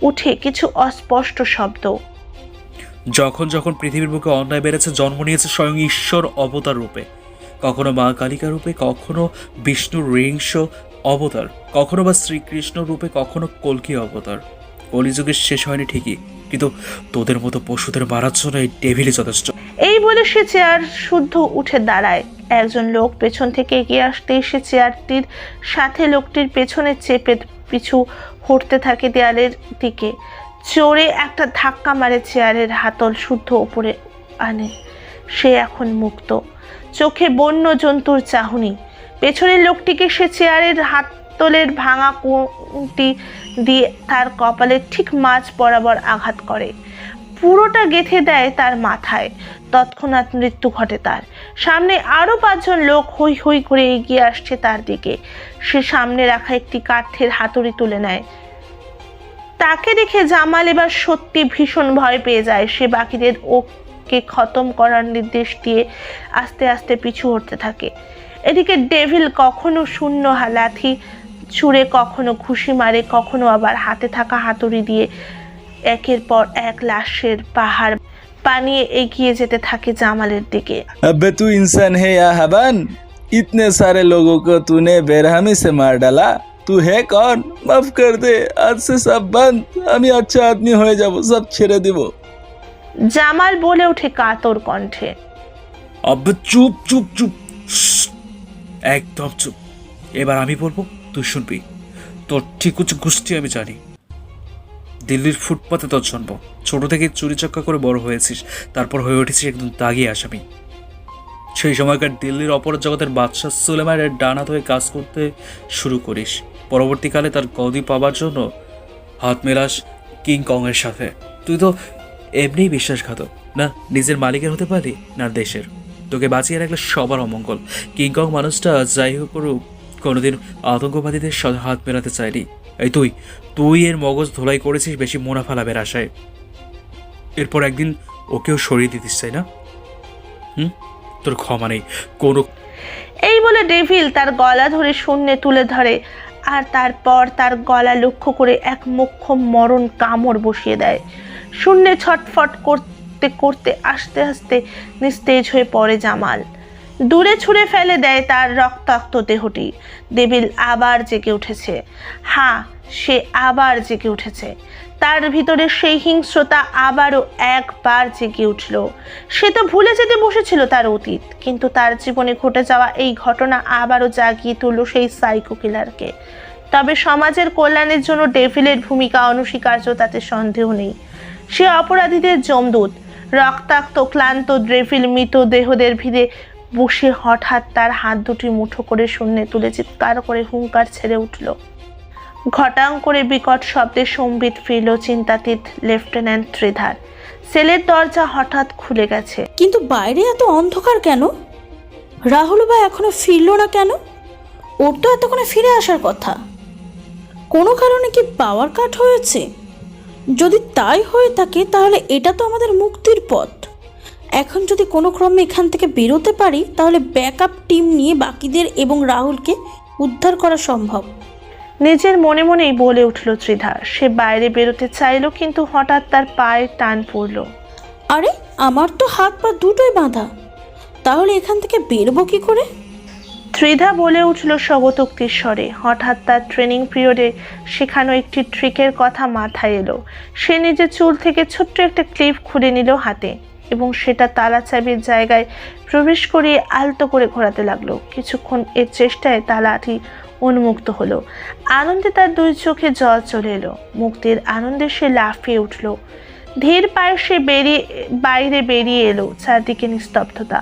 উঠে কিছু অস্পষ্ট শব্দ। যখন যখন পৃথিবীর বুকে অন্যায় বেড়েছে, জন্ম নিয়েছে স্বয়ং ঈশ্বর অবতার রূপে, কখনো মা কালিকা রূপে, কখনো বিষ্ণুর রিংস অবতার, কখনো বা শ্রীকৃষ্ণ রূপে, কখনো কল্কি অবতার। কলিযুগের শেষ হয়নি ঠিকই, কিন্তু তোদের মতো পশুদের মারার জন্য এই ডেভিলই যথেষ্ট। এই বলে সে চেয়ার শুদ্ধ উঠে দাঁড়ায়। একজন লোক পেছন থেকে এগিয়ে আসতেই সে চেয়ারটির সাথে লোকটির পেছনে চেপে পিছু হটতে থাকে দেয়ালের দিকে। জোরে একটা ধাক্কা মারে চেয়ারের হাতল শুদ্ধ ওপরে আনে। সে এখন মুক্ত, চোখে বন্য জন্তুর চাহনি। পেছনের লোকটিকে সে চেয়ারের হাতলের ভাঙা কোণটি দিয়ে তার কপালে ঠিক মাঝ বরাবর আঘাত করে। পুরোটা গেঁথে দেয় তার মাথায়। তৎক্ষণাৎ মৃত্যু ঘটে তার। সামনে আরো 5 জন লোক হই হই করে এগিয়ে আসছে তার দিকে। সে সামনে রাখা একটি কাঠের হাতুড়ি তুলে নেয়। তাকে দেখে জামাল এবার সত্যি ভীষণ ভয় পেয়ে যায়। সে বাকিদের ওকে খতম করার নির্দেশ দিয়ে আস্তে আস্তে পিছু হটতে থাকে। এদিকে ডেভিল কখনো শূন্য লাথি ছুঁড়ে, কখনো ঘুষি মারে, কখনো আবার হাতে থাকা হাতুড়ি দিয়ে একের পর এক লাশের পাহাড় বানিয়ে এগিয়ে যেতে থাকে জামালের দিকে। अबे तू इंसान है या हवन? इतने सारे लोगों को तूने बेरहमी से मार डाला। तू है कौन? माफ कर दे, आज से सब बंद। আমি अच्छा आदमी হয়ে যাব, সব ছেড়ে দেব। জামাল বলে ওঠে কাতর কণ্ঠে। আব্বা চুপ চুপ চুপ, একদম চুপ। এবার আমি বলবো, তুই শুনবি। তোর ঠিক উচ্চ গোষ্ঠী আমি জানি। দিল্লির ফুটপাতে তোর জন্ম, ছোট থেকে চুরি চক্কা করে বড় হয়েছিস, তারপর হয়ে উঠেছিস একদম দাগি আসামি। সেই সময়কার দিল্লির অপরাধ জগতের বাদশাহ সুলেমানের ডানাত হয়ে কাজ করতে শুরু করিস। পরবর্তীকালে তার গদি পাবার জন্য হাত মেলাস কিং কংয়ের সাথে। তুই তো এমনিই বিশ্বাসঘাতক, না নিজের মালিকের হতে পারলি না দেশের। তোকে বাঁচিয়ে রাখলে সবার অমঙ্গল। কিং কং মানুষটা যাই হোক করুক, কোনোদিন আতঙ্কবাদীদের সাথে হাত মেলাতে চাইনি। এই তুই এর মগজ ধোলাই করেছিস বেশি মুনাফা লাভের আশায়। এরপর একদিন ওকেও সরিয়ে দিতিস, তাই না? তোর ক্ষমা নেই কোনো। এই বলে ডেভিল তার গলা ধরে শূন্যে তুলে ধরে, আর তারপর তার গলা লক্ষ্য করে এক মোক্ষম মরণ কামড় বসিয়ে দেয়। শূন্যে ছটফট করতে করতে আস্তে আস্তে নিস্তেজ হয়ে পড়ে জামাল। দূরে ছুঁড়ে ফেলে দেয় তার রক্তাক্ত দেহটি। ডেভিল আবার জেগে উঠেছে। হ্যাঁ, সে আবার জেগে উঠেছে। তার ভিতরে সেই হিংস্রতা আবারও একবার জেগে উঠল। সে তো ভুলে যেতে বসেছিল তার অতীত, কিন্তু তার জীবনে ঘটে যাওয়া এই ঘটনা আবারও জাগিয়ে তুলল সেই সাইকো কিলারকে। তবে সমাজের কল্যাণের জন্য ডেভিলের ভূমিকা অনস্বীকার্য, তাতে সন্দেহ নেই। সে অপরাধীদের যমদূত। রক্তাক্ত ক্লান্ত ডেভিল মৃতদেহদের ভিড়ে বসে হঠাৎ তার হাত দুটি মুঠো করে শূন্যে তুলে চিৎকার করে হুঙ্কার ছেড়ে উঠল। ঘটাং করে বিকট শব্দে সম্বিত ফিরল চিন্তাতীত লেফটেন্যান্ট ত্রিধার। সেলের দরজা হঠাৎ খুলে গেছে। কিন্তু বাইরে এত অন্ধকার কেন? রাহুল ভাই এখনো ফিরলো না কেন? ওর তো এতক্ষণে ফিরে আসার কথা। কোনো কারণে কি পাওয়ার কাট হয়েছে? যদি তাই হয়ে থাকে তাহলে এটা তো আমাদের মুক্তির পথ। এখন যদি কোনো ক্রমে এখান থেকে বেরোতে পারি তাহলে ব্যাকআপ টিম নিয়ে বাকিদের এবং রাহুলকে উদ্ধার করা সম্ভব। নিজের মনে মনেই বলে উঠল ত্রিধার। সে বাইরে বেরোতে চাইল, কিন্তু হঠাৎ তার পায়ে টান পড়ল। আরে, আমার তো হাত পা দুটোই বাঁধা, তাহলে এখান থেকে বেরোবো কি করে? ত্রিধা বলে উঠল স্বগতোক্তির স্বরে। হঠাৎ তার ট্রেনিং পিরিয়ডে শেখানো একটি ট্রিকের কথা মাথায় এলো। সে নিজের চুল থেকে ছোট্ট একটা ক্লিপ খুলে নিল হাতে এবং সেটা তালা চাবির জায়গায় প্রবেশ করিয়ে আলতো করে ঘোরাতে লাগলো। কিছুক্ষণ এর চেষ্টায় তালাটি উন্মুক্ত হলো। আনন্দে তার 2 চোখে জল চলে এলো। মুক্তির আনন্দে সে লাফিয়ে উঠল। ধীর পায়ে সে বাইরে বেরিয়ে এলো। চারদিকে নিস্তব্ধতা।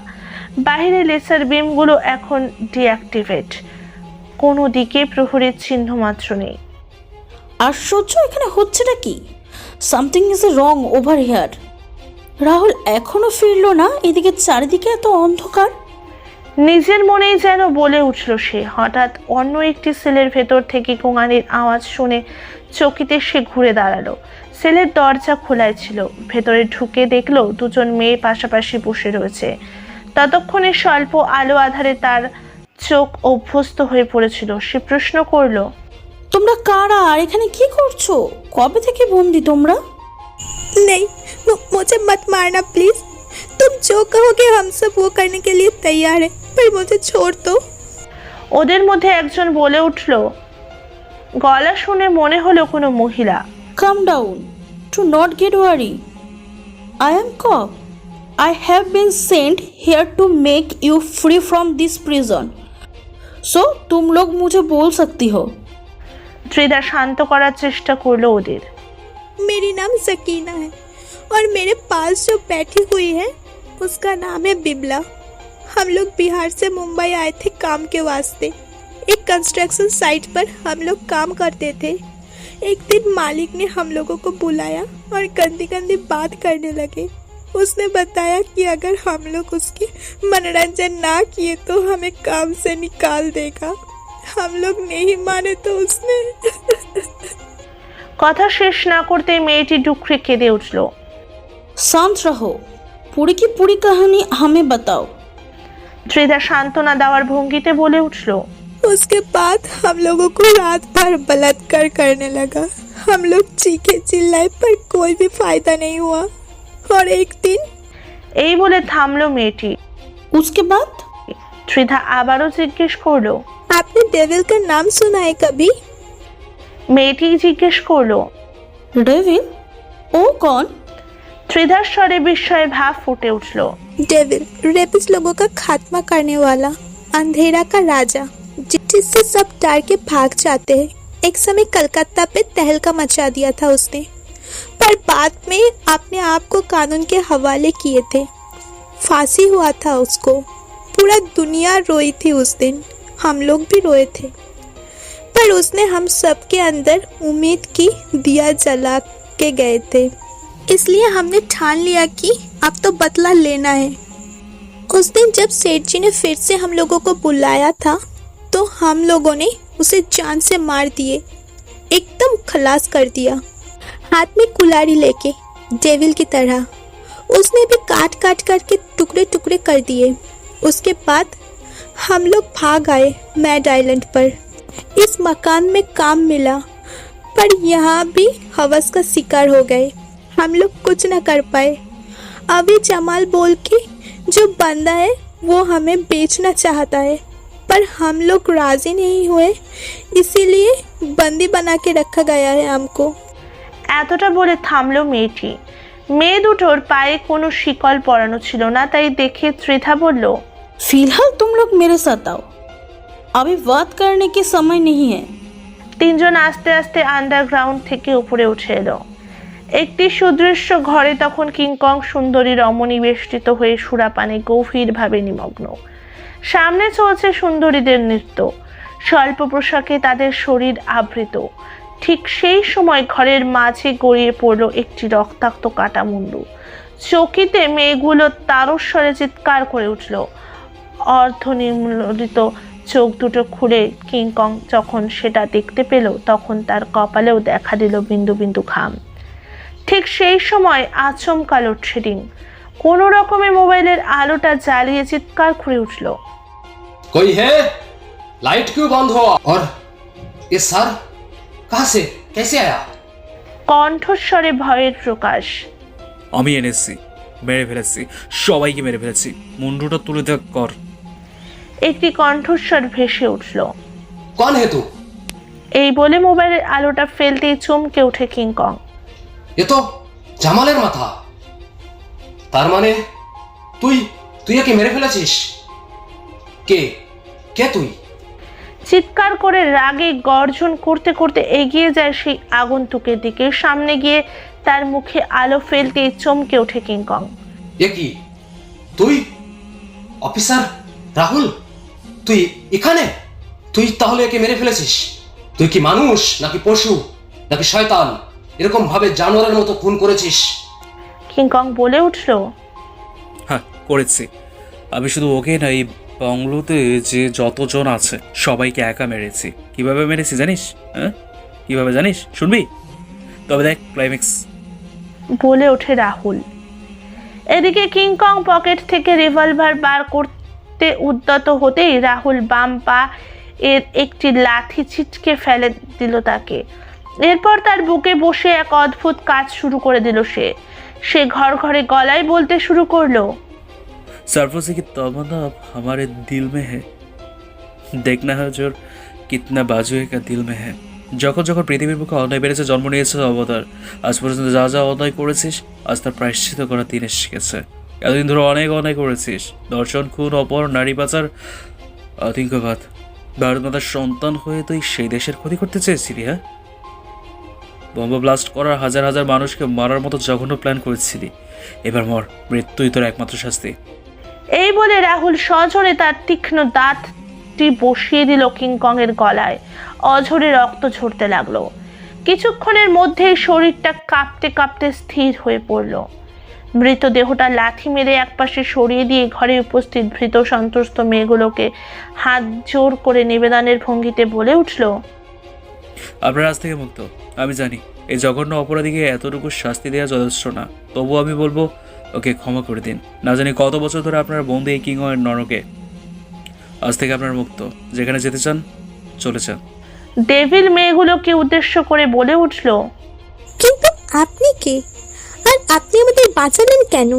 বাইরে লেসার বিমগুলো এখন ডিঅ্যাক্টিভেট। কোনো দিকে প্রহরীর চিহ্ন মাত্র নেই। আশ্চর্য, এখানে হচ্ছেটা কি? Something is wrong over here. Rahul এখনো ফিরলো না, এদিকে চারিদিকে এত অন্ধকার। নিজের মনেই যেন বলে উঠল সে। হঠাৎ অন্য একটি সেলের ভেতর থেকে গোঙানির আওয়াজ শুনে চকিতে সে ঘুরে দাঁড়ালো। সেলের দরজা খোলাই ছিল। ভেতরে ঢুকে দেখলো 2 জন মেয়ে পাশাপাশি বসে রয়েছে। ততক্ষণে স্বল্প আলো আধারে তার চোখ অভ্যস্ত হয়ে পড়েছিল। সে প্রশ্ন করল, তোমরা কারা আর এখানে কি করছো? কবে থেকে বন্দি তোমরা? नहीं, मुझे मत मारना प्लीज। तुम जो कहोगे हम सब वो करने के लिए तैयार है, पर मुझे छोड़ दो। ওদের মধ্যে একজন বলে উঠল, গলা শুনে মনে হলো কোনো মহিলা। Calm down, to not get worry. I am cop. I have been sent here to make you free from this prison. So तुम लोग मुझे बोल सकती हो। ত্রিধা শান্ত করার চেষ্টা করলো ওদের। मेरी नाम सकीना है और मेरे पास जो बैठी हुई है उसका नाम है बिमला। हम लोग बिहार से मुंबई आए थे काम के वास्ते। एक कंस्ट्रक्शन साइट पर हम लोग काम करते थे। एक दिन मालिक ने हम लोगों को बुलाया और गंदी गंदी बात करने लगे। उसने बताया कि अगर हम लोग उसके मनोरंजन ना किए तो हमें काम से निकाल देगा। हम लोग नहीं माने तो उसने কথা শেষ না করতেই মেয়েটি ডুকরে কেঁদে উঠল। शांत रहो, पूरी की पूरी कहानी हमें बताओ। ত্রিধা সান্ত্বনা দেওয়ার ভঙ্গিতে বলে উঠল। उसके बाद हम लोगों को रात भर बलात्कार करने लगा। हम लोग चीखे चिल्लाए पर कोई भी फायदा नहीं हुआ और एक दिन এই বলে থামলো মেয়েটি। उसके बाद ত্রিধা আবারও জিজ্ঞেস করলো। आपने डेविल का नाम सुना है कभी? মেয়েটি জিজ্ঞেস করলো। डेविल? ओ कौन? ত্রিধার স্বরে বিস্ময়ে ভাব ফুটে উঠল। डेविल रेपिस्ट लोगों का खात्मा करने वाला, अंधेरा का राजा, जिससे सब डर के भाग जाते हैं। एक समय कलकत्ता पे तहलका मचा दिया था उसने, पर बाद में अपने आप को कानून के हवाले किए थे। फांसी हुआ था उसको। पूरा दुनिया रोई थी उस दिन, हम लोग भी रोए थे, पर उसने हम सबके अंदर उम्मीद की दिया जला के गए थे। इसलिए हमने ठान लिया कि अब तो बदला लेना है। उस दिन जब सेठ जी ने फिर से हम लोगों को बुलाया था तो हम लोगों ने उसे जान से मार दिए, एकदम खलास कर दिया, हाथ में कुल्हाड़ी लेके डेविल की तरह। उसने भी काट काट करके टुकड़े टुकड़े कर दिए। उसके बाद हम लोग भाग आए मैड आइलैंड पर। इस मकान में काम मिला, पर यहाँ भी हवस का शिकार हो गए। हम लोग कुछ न कर पाए। अभी जमाल बोल के जो बंदा है वो हमें बेचना चाहता है, पर हम लोग राजी नहीं हुए, इसीलिए बंदी बना के रखा गया है हमको। এতটা বলে থামলো মেয়েটি। মেয়ে দুটোর পায়ে কোনো শিকল পরানো ছিল না, তাই দেখে ত্রিধা বলল। फिलहाल तुम लोग मेरे साथ आओ, अभी बात करने के समय नहीं है। তিনজন আস্তে আস্তে আন্ডারগ্রাউন্ড থেকে উপরে উঠে এলো। একটি সুদৃশ্য ঘরে তখন কিংকং সুন্দরী রমণী বেষ্টিত হয়ে সুরাপানে গভীরভাবে নিমগ্ন। সামনে চলছে সুন্দরীদের নৃত্য, স্বল্প পোশাকে তাদের শরীর আবৃত। ঠিক সেই সময় ঘরের মাঝে গড়িয়ে পড়ল একটি রক্তাক্ত কাটা মুন্ডু। চকিতে মেয়েগুলো তারস্বরে চিৎকার করে উঠল। অর্ধনির্মিত চোখ দুটো খুলে কিংকং যখন সেটা দেখতে পেল তখন তার কপালেও দেখা দিল বিন্দু বিন্দু ঘাম। ঠিক সেই সময় আচমকা লোডশেডিং। কোনো রকমে মোবাইলের আলোটা জ্বালিয়ে চিৎকার করে উঠল। कोई है? लाइट क्यों बंद हुआ? और ये सर कहां से कैसे आया? কণ্ঠস্বরে ভয়ের প্রকাশ। আমি এনেছি, মেরে ফেলেছি, সবাইকে মেরে ফেলেছি, মুন্ডুটা তুলে দেখ কর। একটি কণ্ঠস্বর ভেসে উঠল। कौन है तू? এই বলে মোবাইলের আলোটা ফেলতেই চমকে ওঠে কিংকং। ये तो জামালের মাথা। তার মানে তুই তুই একে মেরে ফেলেছিস? কে কে তুই? চিৎকার করে রাগে গর্জন করতে করতে এগিয়ে যায় সেই আগন্তুকের দিকে। সামনে গিয়ে তার মুখে আলো ফেলতেই চমকে ওঠে কিংকং। এ কি তুই? অফিসার রাহুল, তুই এখানে? তুই তাহলে একে মেরে ফেলেছিস? তুই কি মানুষ নাকি পশু নাকি শয়তান? এরকম ভাবে জানোয়ারের মতো খুন করেছিস? কিংকং বলে উঠল। হ্যাঁ করেছি। আমি শুধু ওকে না, এই বাংলোতে যে যতজন আছে সবাইকে একা মেরেছি। কিভাবে মেরেছি জানিস? হ্যাঁ কিভাবে জানিস? শুনবি? তবে দেখ ক্লাইম্যাক্স। বলে ওঠে রাহুল। এদিকে কিংকং পকেট থেকে রিভলভার বার করতে উদ্যত হতেই রাহুল বাম পা এর একটি লাঠি ছিটকে ফেলে দিল তাকে। এরপর তার বুকে বসে এক অদ্ভুত কাজ শুরু করে দিল সে ঘর ঘরে গলায় বলতে শুরু করলো। सरफरोशी की तमन्ना अब हमारे दिल में है, देखना है जो कितना बाजुए का दिल में है। যখন যখন পৃথিবীর বুকে অন্যায় বেড়েছে, জন্ম নিয়েছে অবতার, আজ পর্যন্ত যা যা অন্যায় করেছিস আজ তার প্রায়শ্চিত করার দিন এসে গেছে। এতদিন ধরে অনেক অন্যায় করেছিস, দর্শন, খুন, অপহরণ, নারী পাচার, আতঙ্কবাদ। ভারত মাতার সন্তান হয়ে তুই সেই দেশের ক্ষতি করতে চেয়েছিলি? হ্যাঁ, বোমা ব্লাস্ট করার হাজার হাজার মানুষকে মারার মতো জঘন্য প্ল্যান করেছিলি। এবার মর, মৃত্যুই তোর একমাত্র শাস্তি। এই বলে রাহুল সজোরে তার তীক্ষ্ণ দাঁতটি বসিয়ে দিল কিংকং এর গলায়। অঝরে রক্ত ঝরতে লাগলো। কিছুক্ষণের মধ্যেই শরীরটা কাঁপতে কাঁপতে স্থির হয়ে পড়ল। মৃতদেহটা লাথি মেরে একপাশে সরিয়ে দিয়ে ঘরে উপস্থিত ভীত সন্ত্রস্ত মেয়েগুলোকে হাত জোর করে নিবেদনের ভঙ্গিতে বলে উঠল, আপনার আজ থেকে মুক্ত। আমি জানি এই জঘন্য অপরাধীকে এতটুকু শাস্তি দেওয়া যথেষ্ট না, তবুও আমি বলবো ওকে ক্ষমা করে দিন। না জানি কত বছর ধরে আপনার বন্দি এই কিংয়ের নরকে। আজ থেকে আপনার মুক্ত, যেখানে যেতে চান চলে যান। ডেভিল মেয়েগুলোকে উদ্দেশ্য করে বলে উঠল, কিন্তু আপনি কে, আর আপনি আমাদের বাঁচালেন কেন?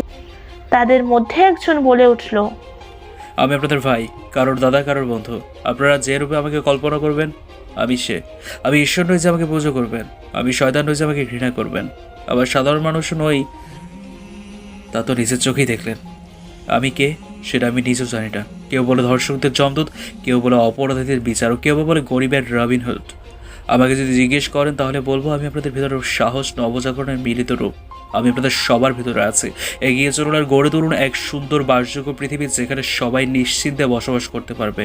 তাদের মধ্যে একজন বলে উঠল, আমি আপনাদের ভাই, কারোর দাদা, কারোর বন্ধু। আপনারা যে রূপে আমাকে কল্পনা করবেন আমি সে। আমি ঈশ্বর নই যে আমাকে পুজো করবেন, আমি শয়তান নই যে আমাকে ঘৃণা করবেন, আবার সাধারণ মানুষ নই তা তো নিজের চোখেই দেখলেন। আমি কে সেটা আমি নিজেও জানি না। কেউ বলে ধর্ষকদের যমদূত, কেউ বলে অপরাধীদের বিচারক, কেউ বলে গরিবের রবিনহুড। আমাকে যদি জিজ্ঞেস করেন তাহলে বলবো আমি আপনাদের ভিতরে সাহস নবজাগরণের মিলিত রূপ। আমি আপনাদের সবার ভিতরে আছি। এগিয়ে চলুন আর গড়ে তুলুন এক সুন্দর বাসযোগ্য পৃথিবী, যেখানে সবাই নিশ্চিন্তে বসবাস করতে পারবে।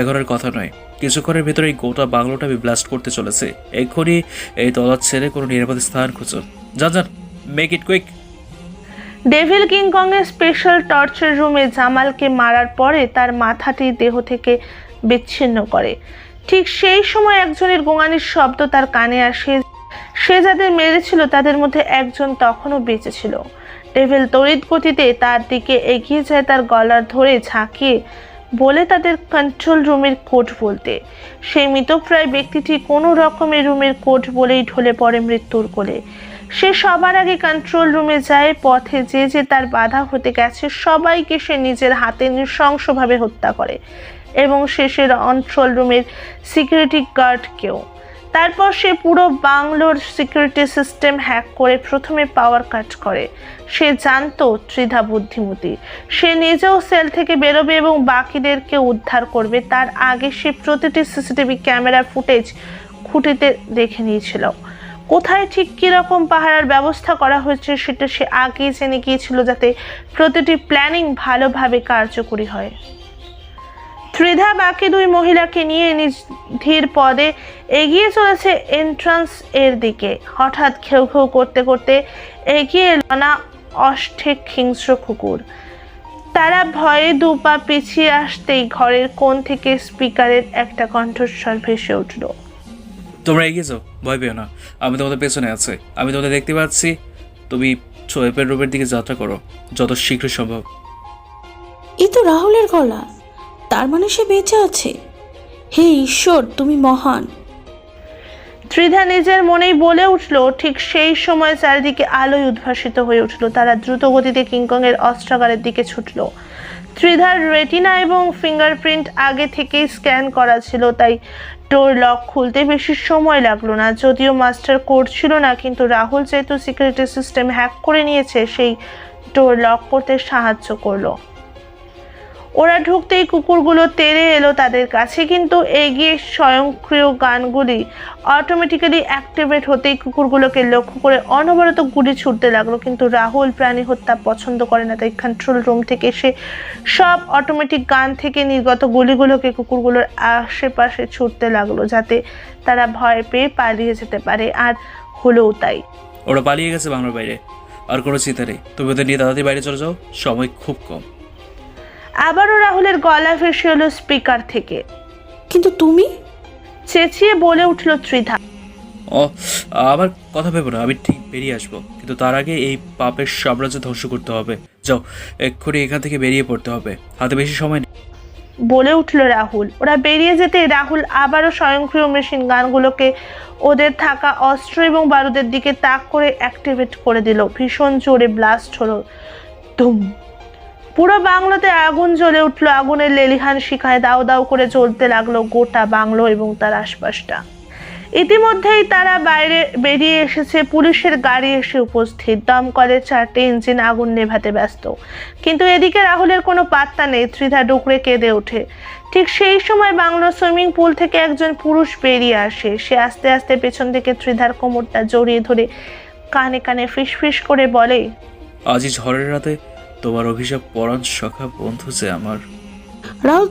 এখন আর কথা নয়, কিছুক্ষণের ভিতরে এই গোটা বাংলোটা আমি ব্লাস্ট করতে চলেছে। এক্ষুনি এই তলার ছেড়ে কোনো নিরাপদ স্থান খুঁজুন। যান যান, make it quick. Devil King Kong এর স্পেশাল টর্চার রুমে জামালকে মারার পরে তার মাথাটি দেহ থেকে বিচ্ছিন্ন করে। ঠিক সেই সময় একজনের গোঙানির শব্দ তার কানে আসে। সে যাদের মেরেছিল তাদের মধ্যে একজন তখনও বেঁচে ছিল। ডেভিল তড়িৎ গতিতে তার দিকে এগিয়ে যায়, তার গলার ধরে ঝাঁকিয়ে বলে তাদের কন্ট্রোল রুমের কোড বলতে। সেই মৃতপ্রায় ব্যক্তিটি কোনো রকমের রুমের কোড বলেই ঢলে পড়ে মৃত্যুর কোলে। সে সবার আগে কন্ট্রোল রুমে যায়। পথে যে তার বাধা হতে গেছে সবাইকে সে নিজের হাতে নৃশংসভাবে হত্যা করে এবং শেষের কন্ট্রোল রুমের সিকিউরিটি গার্ডকেও। তারপর সে পুরো বাংলোর সিকিউরিটি সিস্টেম হ্যাক করে প্রথমে পাওয়ার কাট করে। সে জানতো ত্রিধা বুদ্ধিমতী, সে নিজেও সেল থেকে বেরোবে এবং বাকিদেরকে উদ্ধার করবে। তার আগে সে প্রতিটি সিসিটিভি ক্যামেরার ফুটেজ খুঁটিতে দেখে নিয়েছিল। কোথায় ঠিক কীরকম পাহারার ব্যবস্থা করা হয়েছে সেটা সে আগেই জেনে গিয়েছিল, যাতে প্রতিটি প্ল্যানিং ভালোভাবে কার্যকরী হয়। ত্রিধা বাকি দুই মহিলাকে নিয়ে ধীর পদে এগিয়ে চলেছে এন্ট্রান্স এর দিকে। হঠাৎ ঘেউ ঘেউ করতে করতে এগিয়ে এলো না অষ্টেক হিংস্র কুকুর। তারা ভয়ে দুপা পিছিয়ে আসতেই ঘরের কোণ থেকে স্পিকারের একটা কণ্ঠস্বর ভেসে উঠল, তোমরা এগিয়ে যাও, ভয় পেও না, আমি তোমাদের পেছনে আছি। আমি তোমাদের দেখতে পাচ্ছি। তুমি সোয়েপের রুমের দিকে যাত্রা করো যত শীঘ্র সম্ভব। এ তো রাহুলের গলা, তার মানে সে বেঁচে আছে। হে ঈশ্বর, তুমি মহান। ত্রিধা নিজের মনেই বলে উঠল। ঠিক সেই সময় চারিদিকে আলোয় উদ্ভাসিত হয়ে উঠল। তারা দ্রুত গতিতে কিংকং এর অস্ত্রাগারের দিকে ছুটল। ত্রিধার রেটিনা এবং ফিঙ্গারপ্রিন্ট আগে থেকেই স্ক্যান করা ছিল, তাই ডোর লক খুলতে বেশি সময় লাগলো না। যদিও মাস্টার কোড ছিল না, কিন্তু রাহুল যেহেতু সিকিউরিটি সিস্টেম হ্যাক করে নিয়েছে, সেই ডোর লক করতে সাহায্য করলো। ওরা ঢুকতেই কুকুরগুলো তেড়ে এলো তাদের কাছে, কিন্তু এগিয়ে স্বয়ংক্রিয় গানগুলি অটোমেটিক্যালি অ্যাক্টিভেট হতেই কুকুরগুলোকে লক্ষ্য করে অনবরত গুলি ছুটতে লাগলো। কিন্তু রাহুল প্রাণী হত্যা পছন্দ করে না, তাই কন্ট্রোল রুম থেকে সে সব অটোমেটিক গান থেকে নির্গত গুলিগুলোকে কুকুরগুলোর আশেপাশে ছুটতে লাগলো, যাতে তারা ভয় পেয়ে পালিয়ে যেতে পারে। আর হলোও তাই। ওরা পালিয়ে গেছে বাংলার বাইরে, আর কোনো চিন্তা নেই। তুমি ওদের নিয়ে তাড়াতাড়ি বাইরে চলে যাও, সময় খুব কম। আবারও রাহুলের গলা ভেসে এলো স্পিকার থেকে, কিন্তু তুমি? চেঁচিয়ে বলে উঠল ত্রিধা। আমার কথা ভেবো না, আমি ঠিক বেরিয়ে আসবো, কিন্তু তার আগে এই পাপের সাম্রাজ্য ধ্বংস করতে হবে। যাও, এক্ষুনি এখান থেকে বেরিয়ে পড়তে হবে, হাতে বেশি সময় নেই, বলে উঠল রাহুল। ওরা বেরিয়ে যেতে রাহুল আবারও স্বয়ংক্রিয় মেশিন গানগুলোকে ওদের থাকা অস্ত্র এবং বারুদের দিকে তাক করে অ্যাক্টিভেট করে দিল। ভীষণ জোরে ব্লাস্ট হলো। ধুম! পুরো বাংলোতে আগুন জ্বলে উঠল। আগুনের লেলিহান শিখায় দাউ দাউ করে জ্বলতে লাগলো গোটা বাংলো এবং তার আশপাশটা। ইতিমধ্যেই তারা বাইরে বেরিয়ে এসেছে। পুলিশের গাড়ি এসে উপস্থিত। দমকলের 4টে ইঞ্জিন আগুন নেভাতে ব্যস্ত, কিন্তু এদিকে রাহুলের কোনো পাত্তা নেই। ত্রিধা ডুকরে কেঁদে ওঠে। ঠিক সেই সময় বাংলোর সুইমিং পুল থেকে একজন পুরুষ বেরিয়ে আসে। সে আস্তে আস্তে পেছন থেকে ত্রিধার কোমরটা জড়িয়ে ধরে কানে কানে ফিসফিস করে বলে, আজই ঝড়ের রাতে তোমার অভিশাপ পরাণ সখা বন্ধু যে আমার। রাহুল,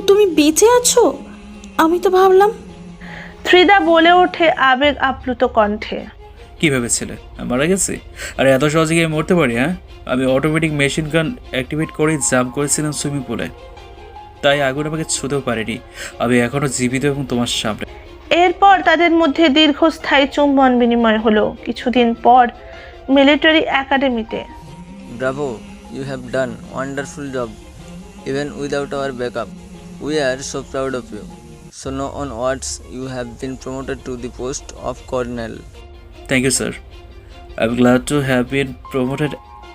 তুমি বেঁচে আছো? আমি তো ভাবলাম। ত্রিধা বলে ওঠে আবেগ আপ্লুত কণ্ঠে, কি ভেবেছিলে মারা গেছি? আরে এত সহজে গিয়ে মরতে পারি? হ্যাঁ, আমি অটোমেটিক মেশিন গান অ্যাক্টিভেট করে জাম্প করেছিলাম সুইমিং পুলে, তাই আগুন আমাকে ছুঁতেও পারেনি। আমি এখনও জীবিত এবং তোমার সামনে। এরপর তাদের মধ্যে দীর্ঘস্থায়ী চুম্বন বিনিময় হলো। কিছুদিন পর মিলিটারি একাডেমিতে। Bravo, you have done wonderful job even without our backup. We are so proud of you. So no onwards you have been promoted to the post of colonel. Thank you sir, I am glad to have been promoted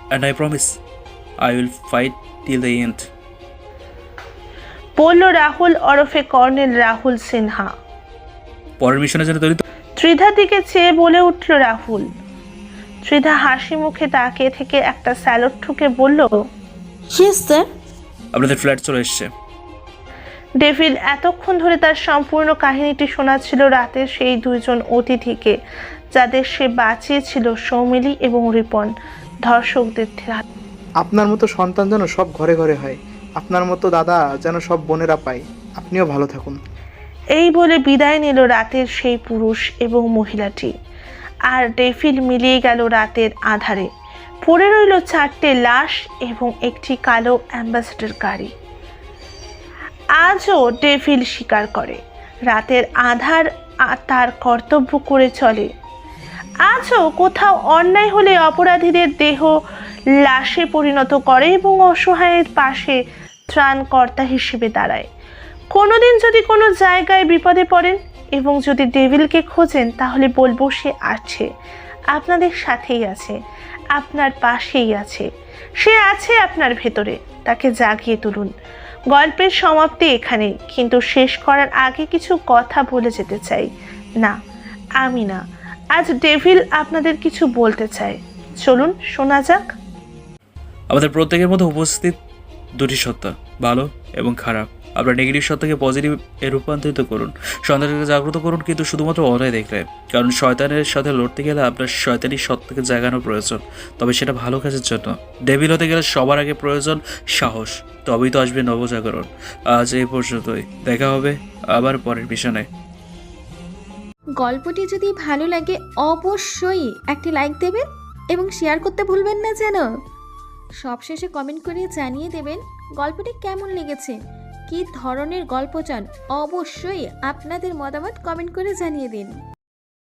and I promise I will fight till the end. বলল রাহুল ওরফে colonel Rahul Sinha. পরের মিশনের জন্য তৈরি তো? ত্রিধার দিকে চেয়ে বলে উঠল রাহুল। ত্রিধা হাসি মুখে তাকিয়ে থেকে একটা স্যালুট ঠুকে বলল, ইয়েস স্যার। আপনাদের ফ্ল্যাট চলে এসছে। ডেভিল এতক্ষণ ধরে তার সম্পূর্ণ কাহিনীটি শোনাচ্ছিল রাতের সেই দুইজন অতিথিকে, যাদের সে বাঁচিয়েছিল সৌমিলি এবং রিপন ধর্ষকদের হাতে। আপনার মতো সন্তান যেন সব ঘরে ঘরে হয়, আপনার মতো দাদা যেন সব বোনেরা পায়। আপনিও ভালো থাকুন। এই বলে বিদায় নিল রাতের সেই পুরুষ এবং মহিলাটি। আর ডেভিল মিলিয়ে গেল রাতের আধারে। পড়ে রইল 4টে লাশ এবং একটি কালো অ্যাম্বাসেডর গাড়ি। আজও ডেভিল স্বীকার করে রাতের আধার তার কর্তব্য করে চলে। আজও কোথাও অন্যায় হলে অপরাধীদের দেহ লাশে পরিণত করে এবং অসহায়ের পাশে ত্রাণকর্তা হিসেবে দাঁড়ায়। কোনোদিন যদি কোনো জায়গায় বিপদে পড়েন এবং যদি ডেভিলকে খোঁজেন, তাহলে বলবো সে আছে, আপনাদের সাথেই আছে, আপনার পাশেই আছে, সে আছে আপনার ভেতরে। তাকে জাগিয়ে তুলুন। গল্পের সমাপ্তি এখানেই, কিন্তু শেষ করার আগে কিছু কথা বলে যেতে চাই। না, আমি না, আজ ডেভিল আপনাদের কিছু বলতে চায়। চলুন শোনা যাক। আমাদের প্রত্যেকের মধ্যে উপস্থিত দুটি সত্তা, ভালো এবং খারাপ। আপনার নেগেটিভ সত্তাকে পজিটিভ এ রূপান্তরিত করুন, সন্তানকে জাগ্রত করুন, কিন্তু শুধুমাত্র অন্যায় দেখলে। কারণ শয়তানের সাথে লড়তে গেলে আপনার শয়তানি সত্তাকে জাগানো প্রয়োজন, তবে সেটা ভালো কাজের জন্য। ডেভিল হতে গেলে সবার আগে প্রয়োজন সাহস, তবেই তো আসবে নবজাগরণ। আজ এই পর্যন্তই, দেখা হবে আবার পরের মিশনে। গল্পটি যদি ভালো লাগে অবশ্যই একটি লাইক দেবেন এবং শেয়ার করতে ভুলবেন না যেন। সবশেষে কমেন্ট করে জানিয়ে দেবেন গল্পটি কেমন লেগেছে, কী ধরনের গল্প চান। অবশ্যই আপনাদের মতামত কমেন্ট করে জানিয়ে দিন।